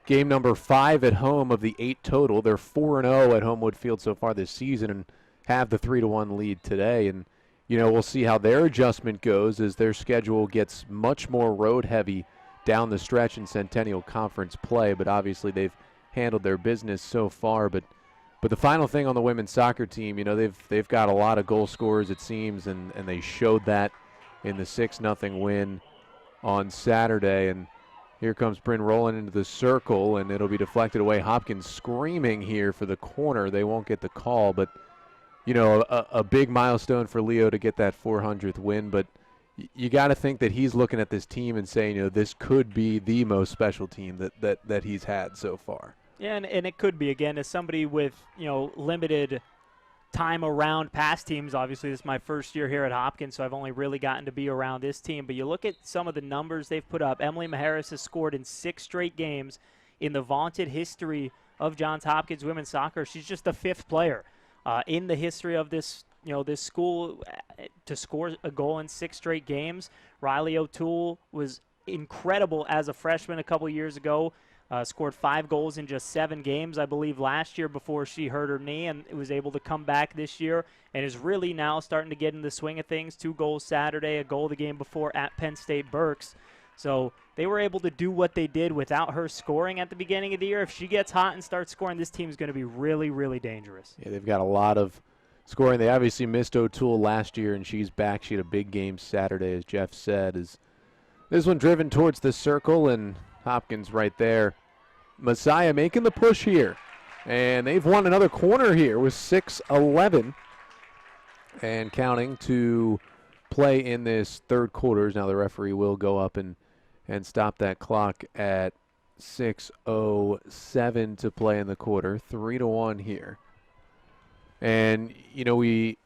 game number 5 at home of the 8 total. They're 4-0 at Homewood Field so far this season and have the 3-1 lead today. And, we'll see how their adjustment goes as their schedule gets much more road heavy down the stretch in Centennial Conference play. But obviously they've handled their business so far. But the final thing on the women's soccer team, they've got a lot of goal scorers, it seems, and they showed that in the 6-0 win on Saturday. And here comes Bryn rolling into the circle, and it'll be deflected away. Hopkins screaming here for the corner. They won't get the call, but, a big milestone for Leo to get that 400th win. But you got to think that he's looking at this team and saying, this could be the most special team that he's had so far. Yeah, and it could be, again, as somebody with, limited time around past teams. Obviously, this is my first year here at Hopkins, so I've only really gotten to be around this team. But you look at some of the numbers they've put up. Emily Maharis has scored in 6 straight games in the vaunted history of Johns Hopkins women's soccer. She's just the 5th player in the history of this this school to score a goal in 6 straight games. Riley O'Toole was incredible as a freshman a couple years ago. Scored 5 goals in just 7 games, I believe, last year before she hurt her knee, and was able to come back this year and is really now starting to get in the swing of things. 2 goals Saturday, a goal the game before at Penn State Berks. So they were able to do what they did without her scoring at the beginning of the year. If she gets hot and starts scoring, this team is going to be really, really dangerous. Yeah, they've got a lot of scoring. They obviously missed O'Toole last year, and she's back. She had a big game Saturday, as Jeff said. This one driven towards the circle, and Hopkins right there. Messiah making the push here. And they've won another corner here with 6:11 and counting to play in this third quarter. Now the referee will go up and stop that clock at 6:07 to play in the quarter. 3-1 here. And, we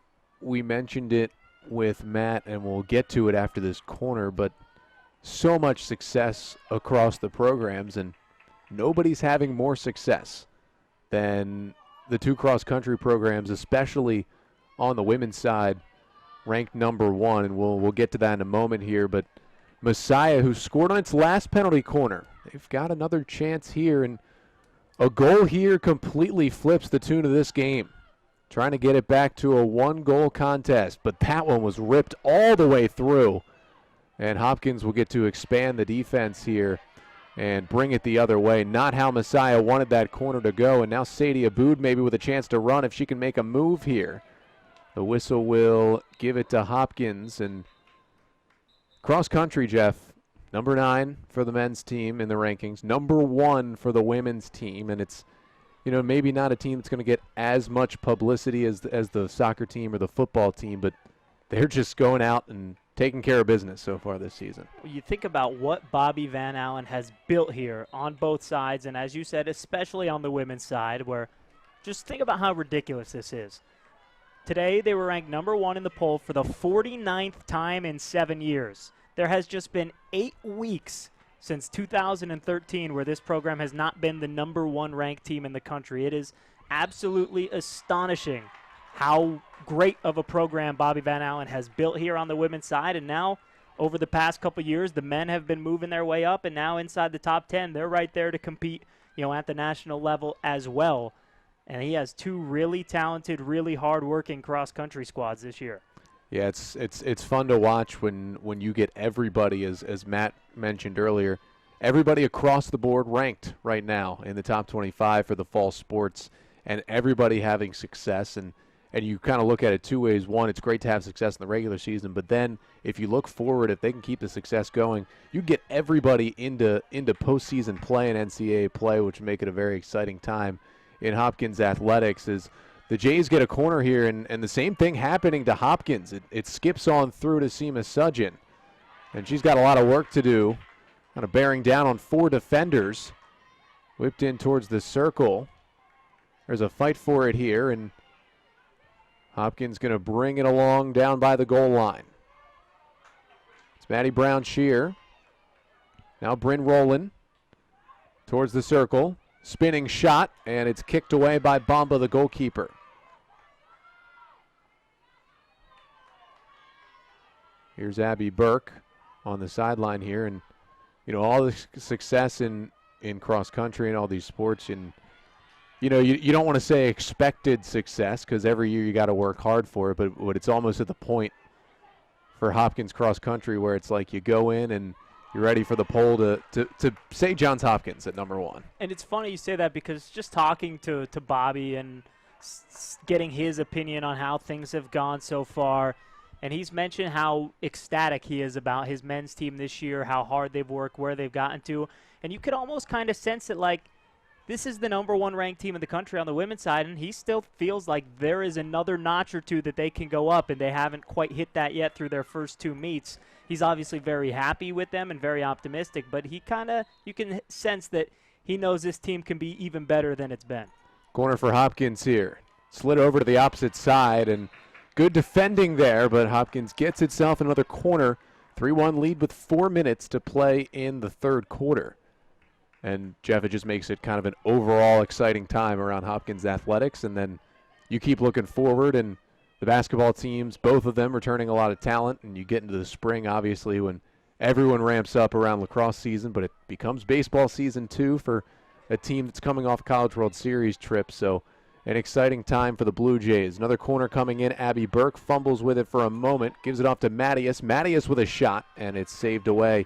mentioned it with Matt, and we'll get to it after this corner, but so much success across the programs, and nobody's having more success than the 2 cross-country programs, especially on the women's side, ranked number 1, and we'll get to that in a moment here. But Messiah, who scored on its last penalty corner, they've got another chance here, and a goal here completely flips the tune of this game. Trying to get it back to a 1-goal contest, but that one was ripped all the way through. And Hopkins will get to expand the defense here and bring it the other way. Not how Messiah wanted that corner to go. And now Sadie Aboud maybe with a chance to run if she can make a move here. The whistle will give it to Hopkins. And cross country, Jeff, number 9 for the men's team in the rankings, number 1 for the women's team. And it's, maybe not a team that's going to get as much publicity as the soccer team or the football team, but they're just going out and taking care of business so far this season. You think about what Bobby Van Allen has built here on both sides, and as you said, especially on the women's side, where just think about how ridiculous this is. Today, they were ranked number 1 in the poll for the 49th time in 7 years. There has just been 8 weeks since 2013 where this program has not been the number 1 ranked team in the country. It is absolutely astonishing how great of a program Bobby Van Allen has built here on the women's side. And now, over the past couple years, the men have been moving their way up, and now inside the top 10, they're right there to compete, at the national level as well. And he has 2 really talented, really hard-working cross-country squads this year. Yeah, it's fun to watch when you get everybody, as Matt mentioned earlier, everybody across the board ranked right now in the top 25 for the fall sports, and everybody having success. And you kind of look at it 2 ways. One, it's great to have success in the regular season, but then if you look forward, if they can keep the success going, you get everybody into postseason play and NCAA play, which make it a very exciting time in Hopkins athletics. As the Jays get a corner here, and the same thing happening to Hopkins. It skips on through to Seema Sudjan, and she's got a lot of work to do, kind of bearing down on 4 defenders. Whipped in towards the circle. There's a fight for it here, and Hopkins going to bring it along down by the goal line. It's Maddie Brown-Shear. Now Bryn Rowland towards the circle. Spinning shot, and it's kicked away by Bamba, the goalkeeper. Here's Abby Burke on the sideline here, and all the success in cross country and all these sports, and you don't want to say expected success because every year you got to work hard for it, but it's almost at the point for Hopkins cross country where it's like you go in and you're ready for the poll to say Johns Hopkins at number 1. And it's funny you say that because just talking to Bobby and getting his opinion on how things have gone so far, and he's mentioned how ecstatic he is about his men's team this year, how hard they've worked, where they've gotten to. And you could almost kind of sense it like this is the number 1 ranked team in the country on the women's side, and he still feels like there is another notch or 2 that they can go up, and they haven't quite hit that yet through their first 2 meets. He's obviously very happy with them and very optimistic, but you can sense that he knows this team can be even better than it's been. Corner for Hopkins here. Slid over to the opposite side, and good defending there, but Hopkins gets itself another corner. 3-1 lead with 4 minutes to play in the third quarter. And Jeff, it just makes it kind of an overall exciting time around Hopkins athletics. And then you keep looking forward, and the basketball teams, both of them returning a lot of talent, and you get into the spring, obviously, when everyone ramps up around lacrosse season, but it becomes baseball season too for a team that's coming off a College World Series trip. So an exciting time for the Blue Jays. Another corner coming in. Abby Burke fumbles with it for a moment, gives it off to Mattias. Mattias with a shot, and it's saved away.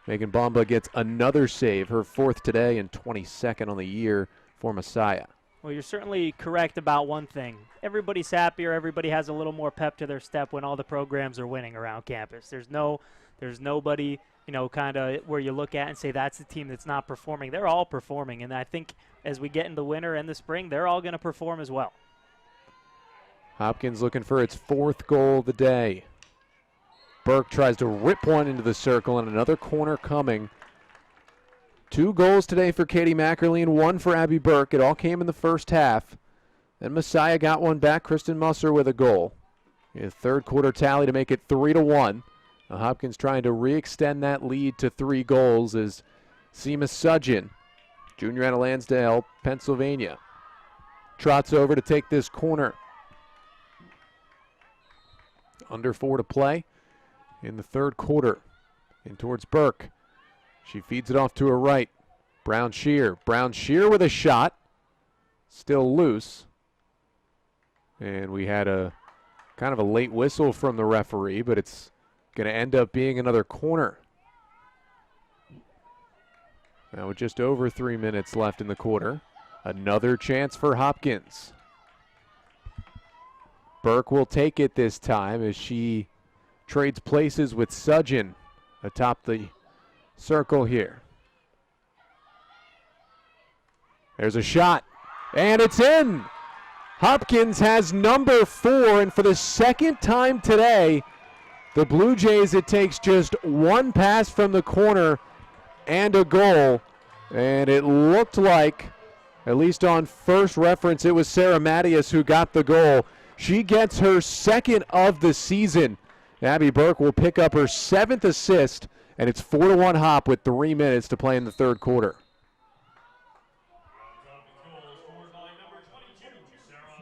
Megan Bomba gets another save, her 4th today and 22nd on the year for Messiah. Well, you're certainly correct about one thing. Everybody's happier. Everybody has a little more pep to their step when all the programs are winning around campus. There's nobody, kind of where you look at and say that's the team that's not performing. They're all performing, and I think as we get into winter and the spring, they're all going to perform as well. Hopkins looking for its 4th goal of the day. Burke tries to rip one into the circle, and another corner coming. 2 goals today for Katie Mackerly and 1 for Abby Burke. It all came in the first half. Then Messiah got one back. Kristen Musser with a goal. A 3rd quarter tally to make it 3-1. Now Hopkins trying to re-extend that lead to 3 goals as Seema Sudgeon, junior out of Lansdale, Pennsylvania, trots over to take this corner. Under 4 to play in the 3rd quarter. In towards Burke. She feeds it off to her right. Brown Shear with a shot. Still loose. And we had a kind of a late whistle from the referee, but it's going to end up being another corner. Now with just over 3 minutes left in the quarter. Another chance for Hopkins. Burke will take it this time as she trades places with Sudgeon atop the circle here. There's a shot, and it's in. Hopkins has number 4, and for the 2nd time today, the Blue Jays, it takes just 1 pass from the corner and a goal, and it looked like, at least on first reference, it was Sarah Mattias who got the goal. She gets her 2nd of the season. Abby Burke will pick up her 7th assist, and it's 4-1 Hop with 3 minutes to play in the 3rd quarter.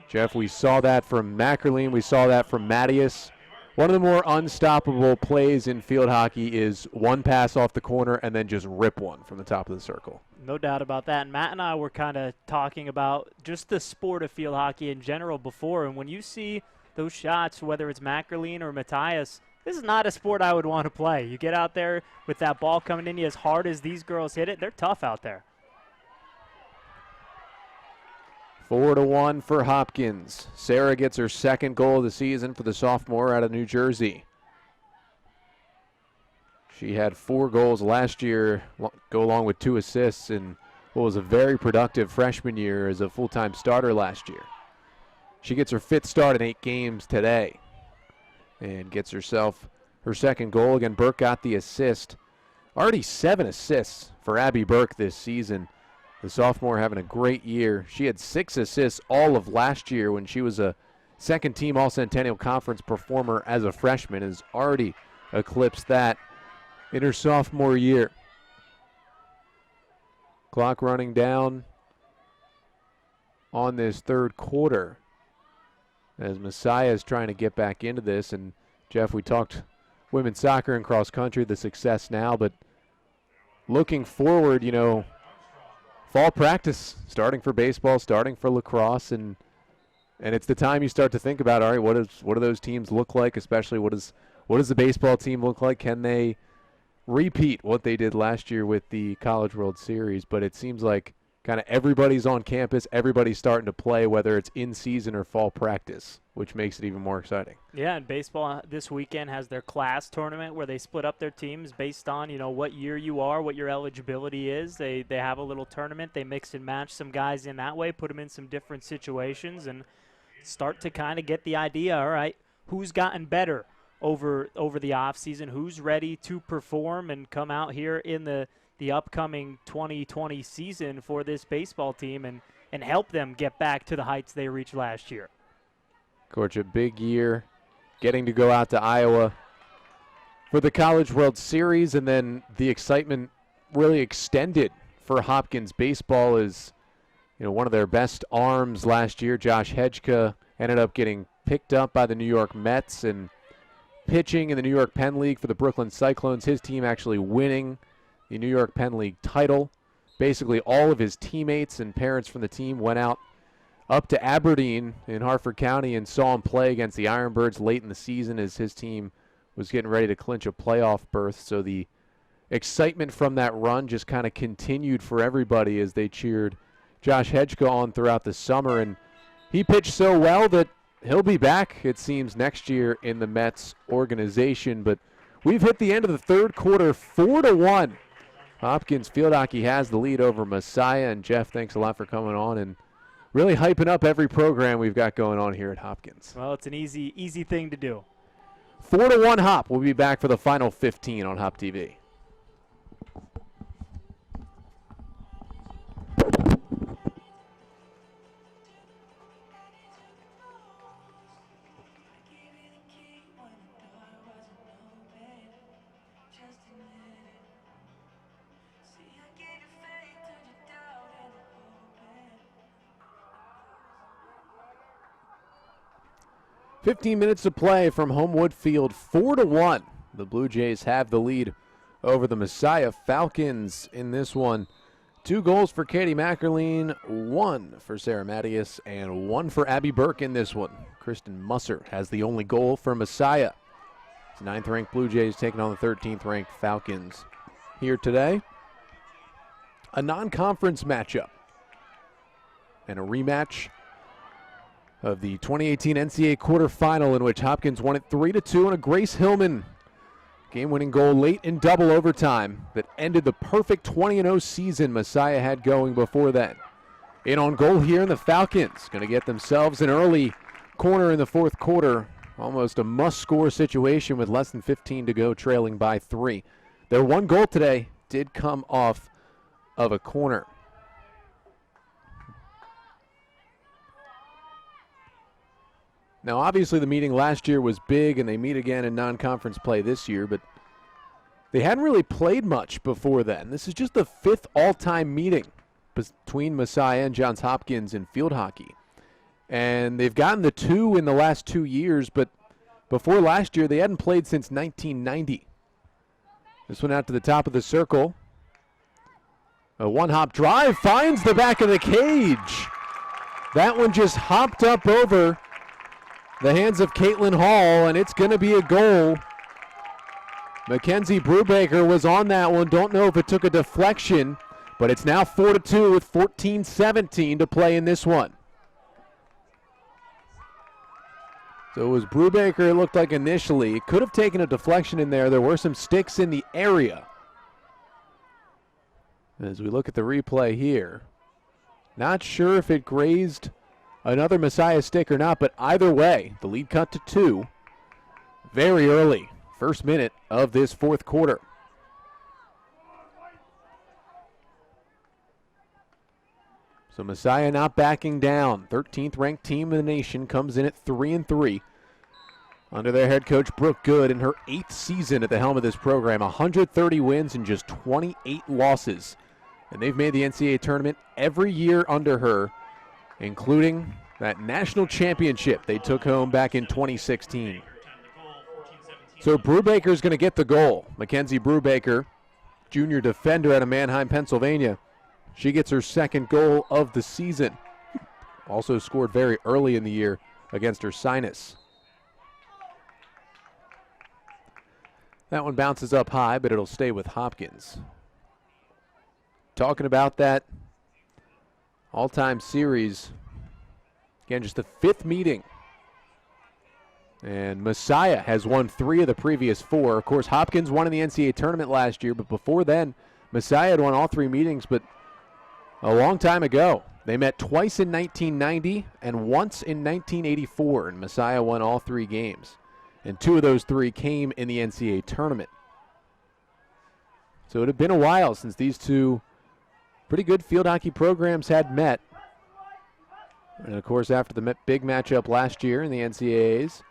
Jeff, we saw that from Mackerline. We saw that from Mattias. One of the more unstoppable plays in field hockey is 1 pass off the corner and then just rip one from the top of the circle. No doubt about that. And Matt and I were kind of talking about just the sport of field hockey in general before, and when you see those shots, whether it's Mackerline or Mattias, this is not a sport I would want to play. You get out there with that ball coming in you as hard as these girls hit it. They're tough out there. 4-1 for Hopkins. Sarah gets her 2nd goal of the season for the sophomore out of New Jersey. She had 4 goals last year, go along with 2 assists in what was a very productive freshman year as a full-time starter last year. She gets her 5th start in 8 games today and gets herself her 2nd goal. Again, Burke got the assist. Already 7 assists for Abby Burke this season. The sophomore having a great year. She had 6 assists all of last year when she was a 2nd-team All-Centennial Conference performer as a freshman. Has already eclipsed that in her sophomore year. Clock running down on this 3rd quarter as Messiah is trying to get back into this. And Jeff, we talked women's soccer and cross country, the success now, but looking forward, fall practice starting for baseball, starting for lacrosse, and it's the time you start to think about, all right, what do those teams look like, especially what does the baseball team look like? Can they repeat what they did last year with the College World Series? But it seems like kind of everybody's on campus, everybody's starting to play, whether it's in season or fall practice, which makes it even more exciting. Yeah, and baseball this weekend has their class tournament where they split up their teams based on, what year you are, what your eligibility is. They have a little tournament. They mix and match some guys in that way, put them in some different situations, and start to kind of get the idea, all right, who's gotten better over the offseason, who's ready to perform and come out here in the upcoming 2020 season for this baseball team and help them get back to the heights they reached last year. Coach, a big year getting to go out to Iowa for the College World Series, and then the excitement really extended for Hopkins. Baseball is, one of their best arms last year. Josh Hedgeka ended up getting picked up by the New York Mets and pitching in the New York Penn League for the Brooklyn Cyclones. His team actually winning the New York Penn League title. Basically all of his teammates and parents from the team went out up to Aberdeen in Harford County and saw him play against the Ironbirds late in the season as his team was getting ready to clinch a playoff berth. So the excitement from that run just kind of continued for everybody as they cheered Josh Hedgeka on throughout the summer. And he pitched so well that he'll be back, it seems, next year in the Mets organization. But we've hit the end of the third quarter, 4-1. Hopkins field hockey has the lead over Messiah. And Jeff, thanks a lot for coming on and really hyping up every program we've got going on here at Hopkins. Well, it's an easy thing to do. 4-1 Hop. We'll be back for the final 15 on HopTV. "15 minutes to play from Homewood Field, 4-1. The Blue Jays have the lead over the Messiah Falcons in this one. 2 goals for Katie Mackerline, 1 for Sarah Mattias, and 1 for Abby Burke in this one. Kristen Musser has the only goal for Messiah. It's 9th-ranked Blue Jays taking on the 13th-ranked Falcons here today. A non-conference matchup and a rematch of the 2018 NCAA quarterfinal in which Hopkins won it 3-2 on a Grace Hillman game-winning goal late in double overtime that ended the perfect 20-0 season Messiah had going before then. In on goal here, and the Falcons going to get themselves an early corner in the fourth quarter. Almost a must-score situation with less than 15 to go, trailing by 3. Their one goal today did come off of a corner. Now, obviously, the meeting last year was big, and they meet again in non-conference play this year, but they hadn't really played much before then. This is just the 5th all-time meeting between Messiah and Johns Hopkins in field hockey. And they've gotten the 2 in the last 2 years, but before last year, they hadn't played since 1990. This one out to the top of the circle. A one-hop drive finds the back of the cage. That one just hopped up over the hands of Caitlin Hall, and it's going to be a goal. Mackenzie Brubaker was on that one. Don't know if it took a deflection, but it's now 4-2 with 14-17 to play in this one. So it was Brubaker, it looked like initially. It could have taken a deflection in there. There were some sticks in the area. As we look at the replay here, not sure if it grazed another Messiah stick or not, but either way, the lead cut to 2 very early, first minute of this fourth quarter. So Messiah not backing down. 13th ranked team in the nation comes in at 3-3 under their head coach Brooke Good in her 8th season at the helm of this program. 130 wins and just 28 losses. And they've made the NCAA tournament every year under her, including that national championship they took home back in 2016. So Brubaker's going to get the goal. Mackenzie Brubaker, junior defender out of Manheim, Pennsylvania. She gets her 2nd goal of the season. Also scored very early in the year against her Sinus. That one bounces up high, but it'll stay with Hopkins. Talking about that all-time series. Again, just the 5th meeting. And Messiah has won 3 of the previous 4. Of course, Hopkins won in the NCAA tournament last year, but before then, Messiah had won all 3 meetings, but a long time ago. They met twice in 1990 and once in 1984, and Messiah won all 3 games. And 2 of those 3 came in the NCAA tournament. So it had been a while since these two pretty good field hockey programs had met. And of course, after the big matchup last year in the NCAAs,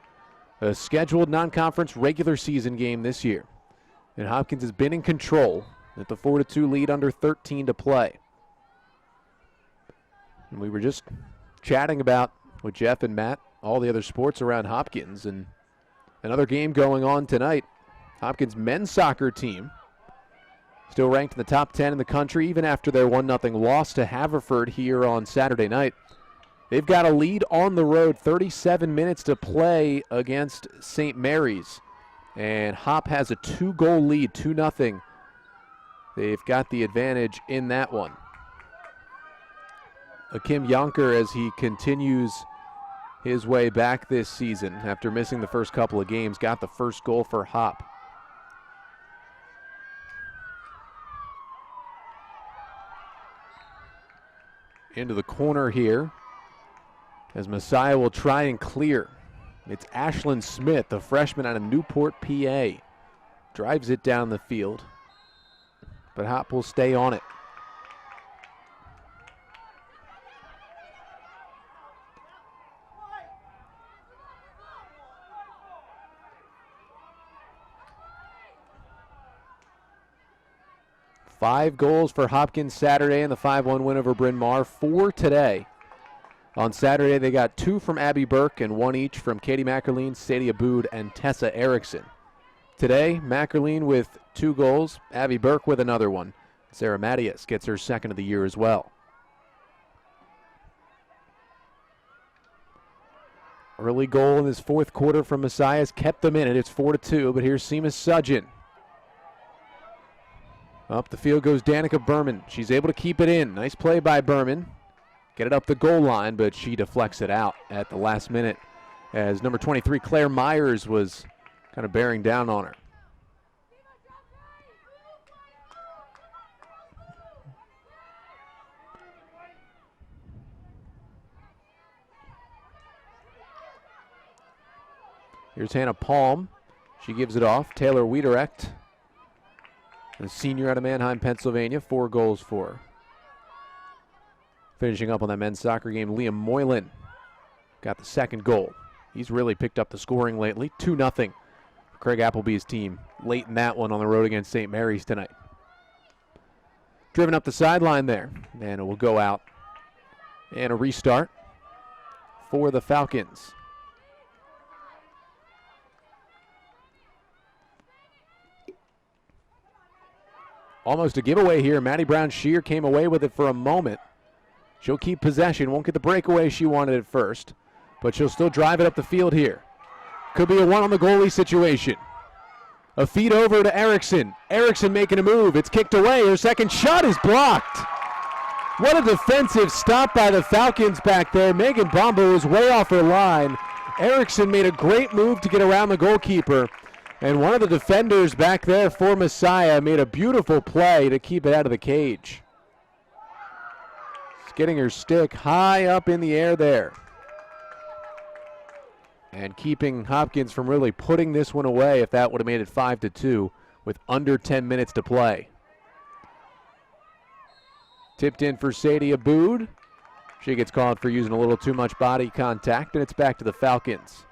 a scheduled non-conference regular season game this year. And Hopkins has been in control at the 4-2 lead under 13 to play. And we were just chatting about with Jeff and Matt all the other sports around Hopkins. And another game going on tonight. Hopkins men's soccer team still ranked in the top 10 in the country, even after their 1-0 loss to Haverford here on Saturday night. They've got a lead on the road, 37 minutes to play against St. Mary's. And Hop has a 2-goal lead, 2-0. They've got the advantage in that one. Akim Yonker, as he continues his way back this season after missing the first couple of games, got the first goal for Hop. Into the corner here as Messiah will try and clear. It's Ashlyn Smith, the freshman out of Newport, PA. Drives it down the field, but Hop will stay on it. Five goals for Hopkins Saturday in the 5-1 win over Bryn Mawr. 4 today. On Saturday, they got 2 from Abby Burke and 1 each from Katie Mackerline, Sadie Aboud, and Tessa Erickson. Today, Mackerline with 2 goals, Abby Burke with another one. Sarah Mattias gets her second of the year as well. Early goal in this fourth quarter from Messiah's kept them in it. It's 4-2, but here's Seema Sudgeon. Up the field goes Danica Berman. She's able to keep it in. Nice play by Berman. Get it up the goal line, but she deflects it out at the last minute as number 23, Claire Myers, was kind of bearing down on her. Here's Hannah Palm. She gives it off. Taylor Wiederecht, the senior out of Mannheim, Pennsylvania, 4 goals for her. Finishing up on that men's soccer game, Liam Moylan got the second goal. He's really picked up the scoring lately. 2-0 for Craig Appleby's team late in that one on the road against St. Mary's tonight. Driven up the sideline there, and it will go out. And a restart for the Falcons. Almost a giveaway here. Maddie Brown-Shear came away with it for a moment. She'll keep possession. Won't get the breakaway she wanted at first, but she'll still drive it up the field here. Could be a one on the goalie situation. A feed over to Erickson. Erickson making a move. It's kicked away. Her second shot is blocked. What a defensive stop by the Falcons back there. Megan Bombo was way off her line. Erickson made a great move to get around the goalkeeper. And one of the defenders back there for Messiah made a beautiful play to keep it out of the cage. She's getting her stick high up in the air there. And keeping Hopkins from really putting this one away if that would have made it 5-2 with under 10 minutes to play. Tipped in for Sadie Aboud. She gets called for using a little too much body contact, and it's back to the Falcons.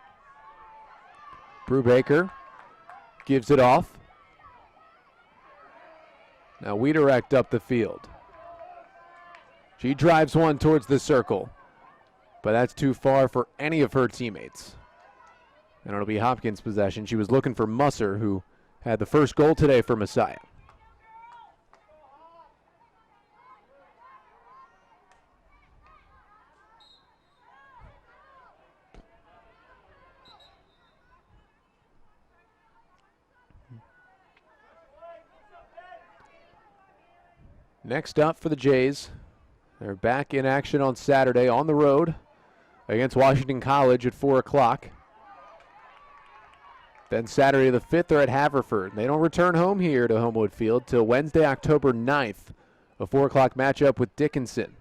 Brubaker gives it off. Now Wiederecht up the field. She drives one towards the circle, but that's too far for any of her teammates. And it'll be Hopkins' possession. She was looking for Musser, who had the first goal today for Messiah. Next up for the Jays, they're back in action on Saturday on the road against Washington College at 4 o'clock. Then Saturday the 5th, they're at Haverford. They don't return home here to Homewood Field till Wednesday, October 9th, a 4 o'clock matchup with Dickinson,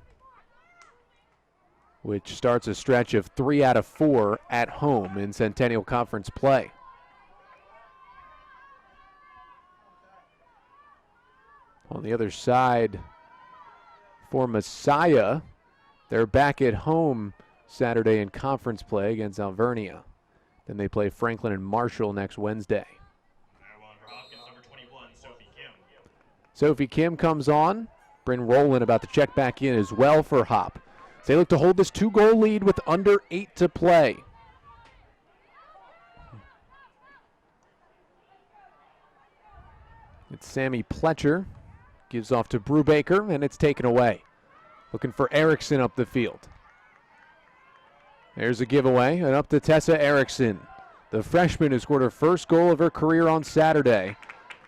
which starts a stretch of 3 out of 4 at home in Centennial Conference play. On the other side, for Messiah, they're back at home Saturday in conference play against Alvernia. Then they play Franklin and Marshall next Wednesday. Now on for Hopkins, number 21, Sophie Kim. Sophie Kim comes on. Bryn Rowland about to check back in as well for Hop. So they look to hold this 2-goal lead with under 8 to play. It's Sammy Pletcher. Gives off to Brubaker, and it's taken away. Looking for Erickson up the field. There's a giveaway, and up to Tessa Erickson, the freshman who scored her first goal of her career on Saturday,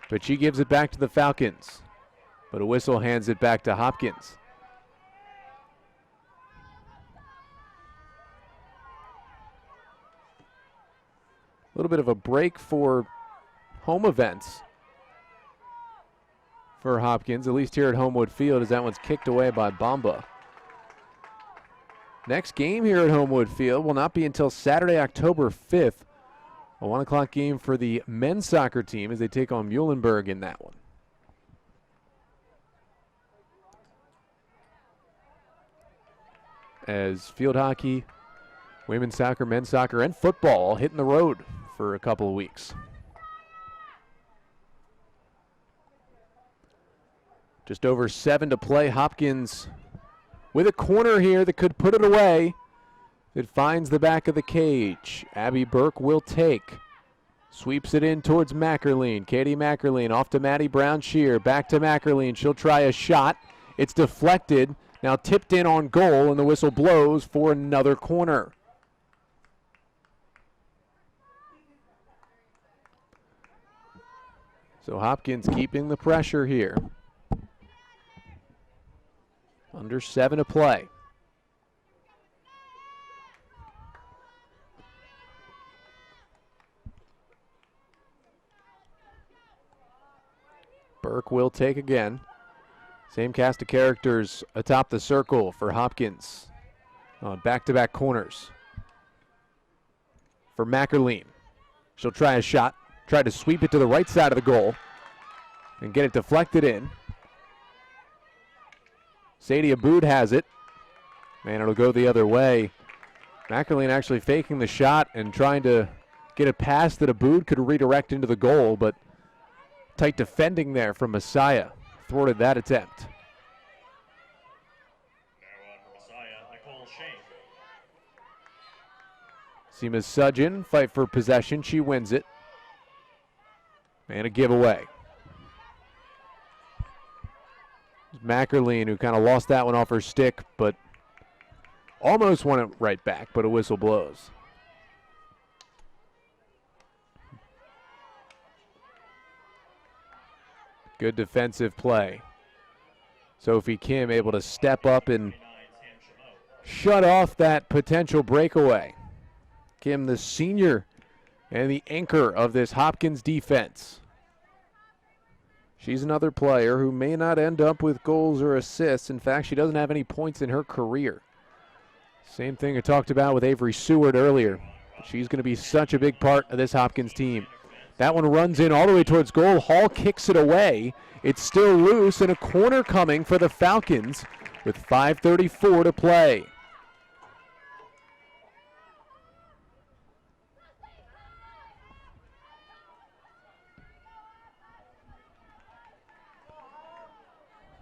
but she gives it back to the Falcons. But a whistle hands it back to Hopkins. A little bit of a break for home events for Hopkins, at least here at Homewood Field, as that one's kicked away by Bamba. Next game here at Homewood Field will not be until Saturday, October 5th. A 1 o'clock game for the men's soccer team as they take on Muhlenberg in that one. As field hockey, women's soccer, men's soccer, and football all hitting the road for a couple of weeks. Just over 7 to play. Hopkins with a corner here that could put it away. It finds the back of the cage. Abby Burke will take. Sweeps it in towards Mackerline. Katie Mackerline off to Maddie Brown-Shear. Back to Mackerline. She'll try a shot. It's deflected. Now tipped in on goal, and the whistle blows for another corner. So Hopkins keeping the pressure here. Under 7 to play. Burke will take again. Same cast of characters atop the circle for Hopkins on back-to-back corners. For Mackerline. She'll try a shot. Try to sweep it to the right side of the goal and get it deflected in. Sadie Aboud has it. Man, it'll go the other way. Mackerline actually faking the shot and trying to get a pass that Aboud could redirect into the goal, but tight defending there from Messiah. Thwarted that attempt. Seema Sudgeon fight for possession. She wins it. And a giveaway. Mackerline, who kind of lost that one off her stick, but almost won it right back, but a whistle blows. Good defensive play. Sophie Kim able to step up and shut off that potential breakaway. Kim, the senior and the anchor of this Hopkins defense. She's another player who may not end up with goals or assists. In fact, she doesn't have any points in her career. Same thing I talked about with Avery Seward earlier. She's going to be such a big part of this Hopkins team. That one runs in all the way towards goal. Hall kicks it away. It's still loose, and a corner coming for the Falcons with 5:34 to play.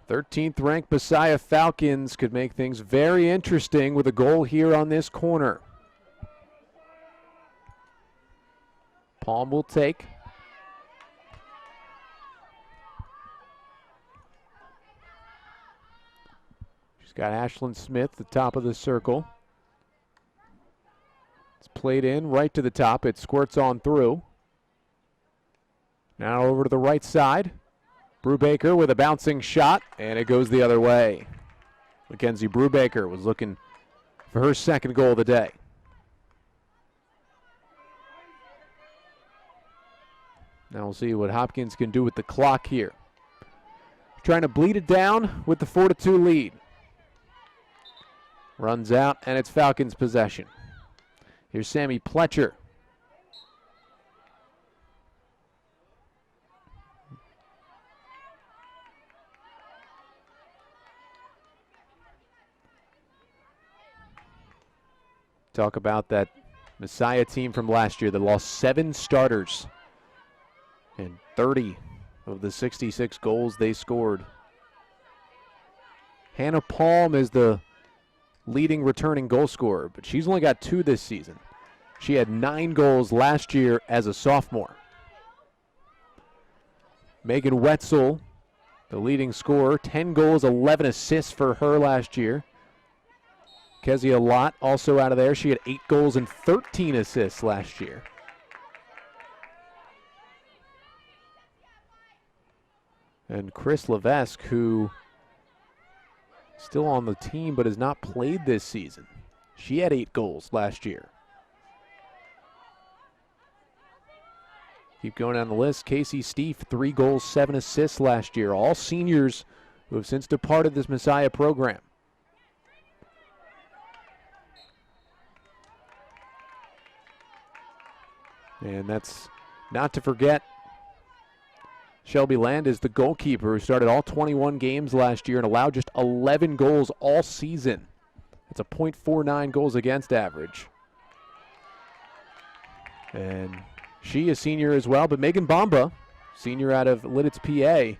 Thirteenth-ranked Messiah Falcons could make things very interesting with a goal here on this corner. Palm will take. She's got Ashlyn Smith at the top of the circle. It's played in right to the top. It squirts on through. Now over to the right side. Brubaker with a bouncing shot, and it goes the other way. Mackenzie Brubaker was looking for her second goal of the day. Now we'll see what Hopkins can do with the clock here. Trying to bleed it down with the 4-2 lead. Runs out, and it's Falcons possession. Here's Sammy Pletcher. Talk about that Messiah team from last year that lost 7 starters and 30 of the 66 goals they scored. Hannah Palm is the leading returning goal scorer, but she's only got 2 this season. She had 9 goals last year as a sophomore. Megan Wetzel, the leading scorer, 10 goals, 11 assists for her last year. Kezia Lott also out of there. She had 8 goals and 13 assists last year. And Chris Levesque, who still on the team but has not played this season. She had 8 goals last year. Keep going down the list. Casey Steef, 3 goals, 7 assists last year. All seniors who have since departed this Messiah program. And that's not to forget Shelby Land is the goalkeeper who started all 21 games last year and allowed just 11 goals all season. That's a .49 goals against average. And she is senior as well, but Megan Bamba, senior out of Lidditz, PA,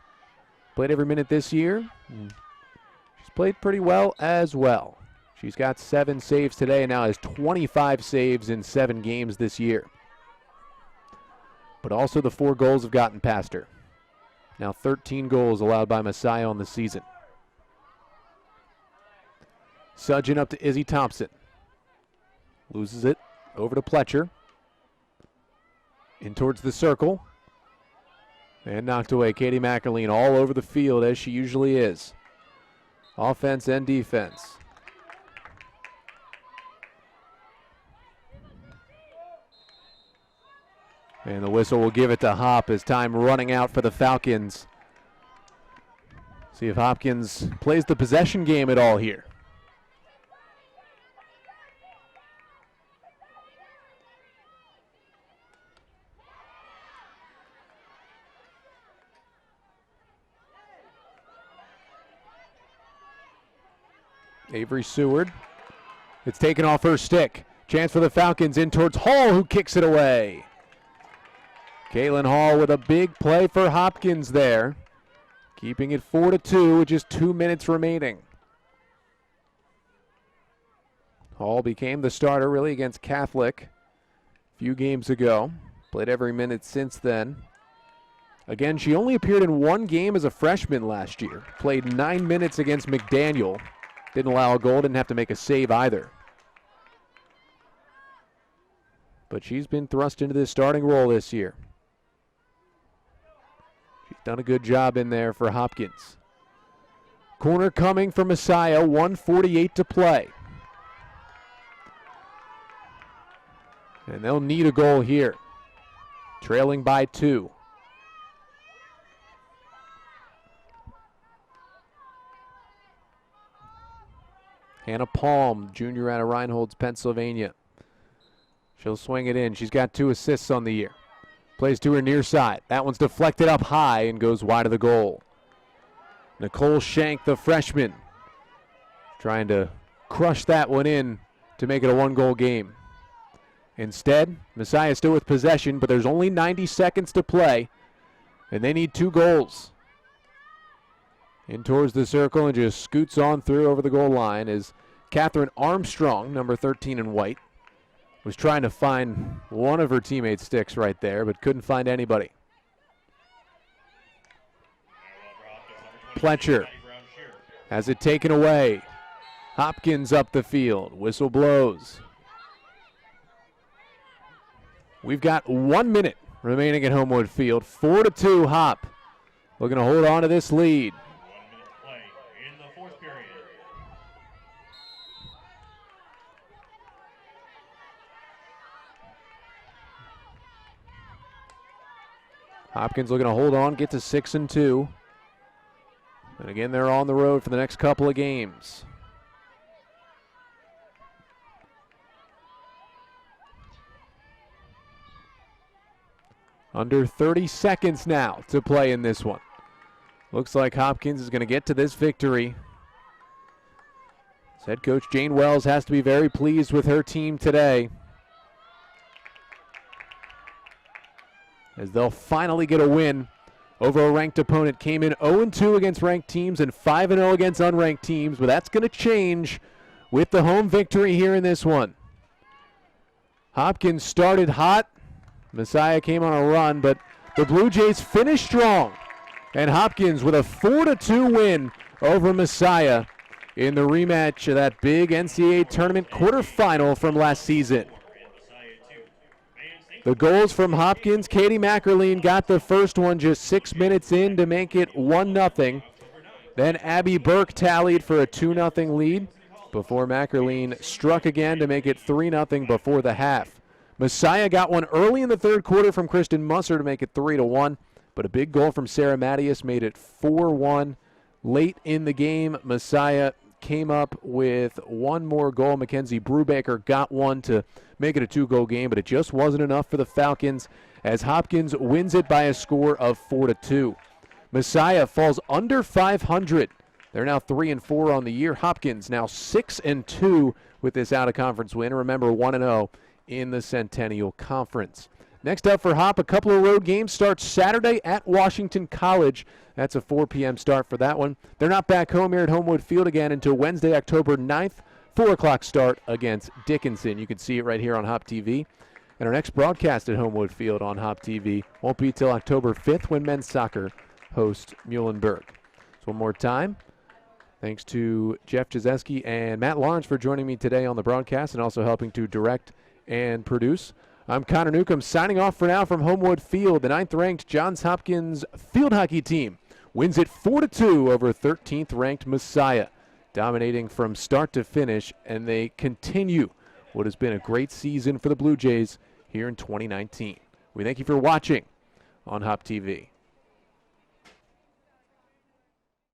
played every minute this year. She's played pretty well as well. She's got 7 saves today and now has 25 saves in 7 games this year. But also the 4 goals have gotten past her. Now 13 goals allowed by Messiah on the season. Sudgeon up to Izzy Thompson. Loses it. Over to Pletcher. In towards the circle. And knocked away. Katie McAleen all over the field as she usually is. Offense and defense. And the whistle will give it to Hop as time running out for the Falcons. See if Hopkins plays the possession game at all here. Avery Seward. It's taken off her stick. Chance for the Falcons in towards Hall, who kicks it away. Caitlin Hall with a big play for Hopkins there. Keeping it 4-2 with just 2 minutes remaining. Hall became the starter really against Catholic a few games ago. Played every minute since then. Again, she only appeared in 1 game as a freshman last year. Played 9 minutes against McDaniel. Didn't allow a goal, didn't have to make a save either. But she's been thrust into this starting role this year. She's done a good job in there for Hopkins. Corner coming for Messiah, 1:48 to play. And they'll need a goal here. Trailing by 2. Hannah Palm, junior out of Reinholds, Pennsylvania. She'll swing it in. She's got 2 assists on the year. Plays to her near side. That one's deflected up high and goes wide of the goal. Nicole Shank, the freshman, trying to crush that one in to make it a 1-goal game. Instead, Messiah still with possession, but there's only 90 seconds to play, and they need 2 goals. In towards the circle and just scoots on through over the goal line is Catherine Armstrong, number 13 in white. Was trying to find one of her teammates' sticks right there, but couldn't find anybody. Pletcher has it taken away. Hopkins up the field. Whistle blows. We've got 1 minute remaining at Homewood Field. 4-2 Hop. Looking to hold on to this lead. 1 minute play in the 4th period. Hopkins looking to hold on, get to 6-2. And again, they're on the road for the next couple of games. Under 30 seconds now to play in this one. Looks like Hopkins is going to get to this victory. Head coach Jane Wells has to be very pleased with her team today, as they'll finally get a win over a ranked opponent. Came in 0-2 against ranked teams and 5-0 against unranked teams, but that's going to change with the home victory here in this one. Hopkins started hot. Messiah came on a run, but the Blue Jays finished strong. And Hopkins with a 4-2 win over Messiah in the rematch of that big NCAA tournament quarterfinal from last season. The goals from Hopkins, Katie Mackerline got the first one just 6 minutes in to make it 1-0. Then Abby Burke tallied for a 2-0 lead before Mackerline struck again to make it 3-0 before the half. Messiah got one early in the third quarter from Kristen Musser to make it 3-1, but a big goal from Sarah Mattias made it 4-1. Late in the game, Messiah came up with one more goal. Mackenzie Brubaker got one to make it a 2-goal game, but it just wasn't enough for the Falcons as Hopkins wins it by a score of 4-2. Messiah falls under 500. They're now 3-4 on the year. Hopkins now 6-2 with this out-of-conference win. Remember, 1-0 in the Centennial Conference. Next up for Hop, a couple of road games start Saturday at Washington College. That's a 4 p.m. start for that one. They're not back home here at Homewood Field again until Wednesday, October 9th. 4 o'clock start against Dickinson. You can see it right here on HopTV. And our next broadcast at Homewood Field on HopTV won't be till October 5th when men's soccer hosts Muhlenberg. So one more time, thanks to Jeff Jazeski and Matt Lawrence for joining me today on the broadcast and also helping to direct and produce. I'm Connor Newcomb signing off for now from Homewood Field. The 9th-ranked Johns Hopkins field hockey team wins it 4-2 over 13th-ranked Messiah, dominating from start to finish, and they continue what has been a great season for the Blue Jays here in 2019. We thank you for watching on HopTV.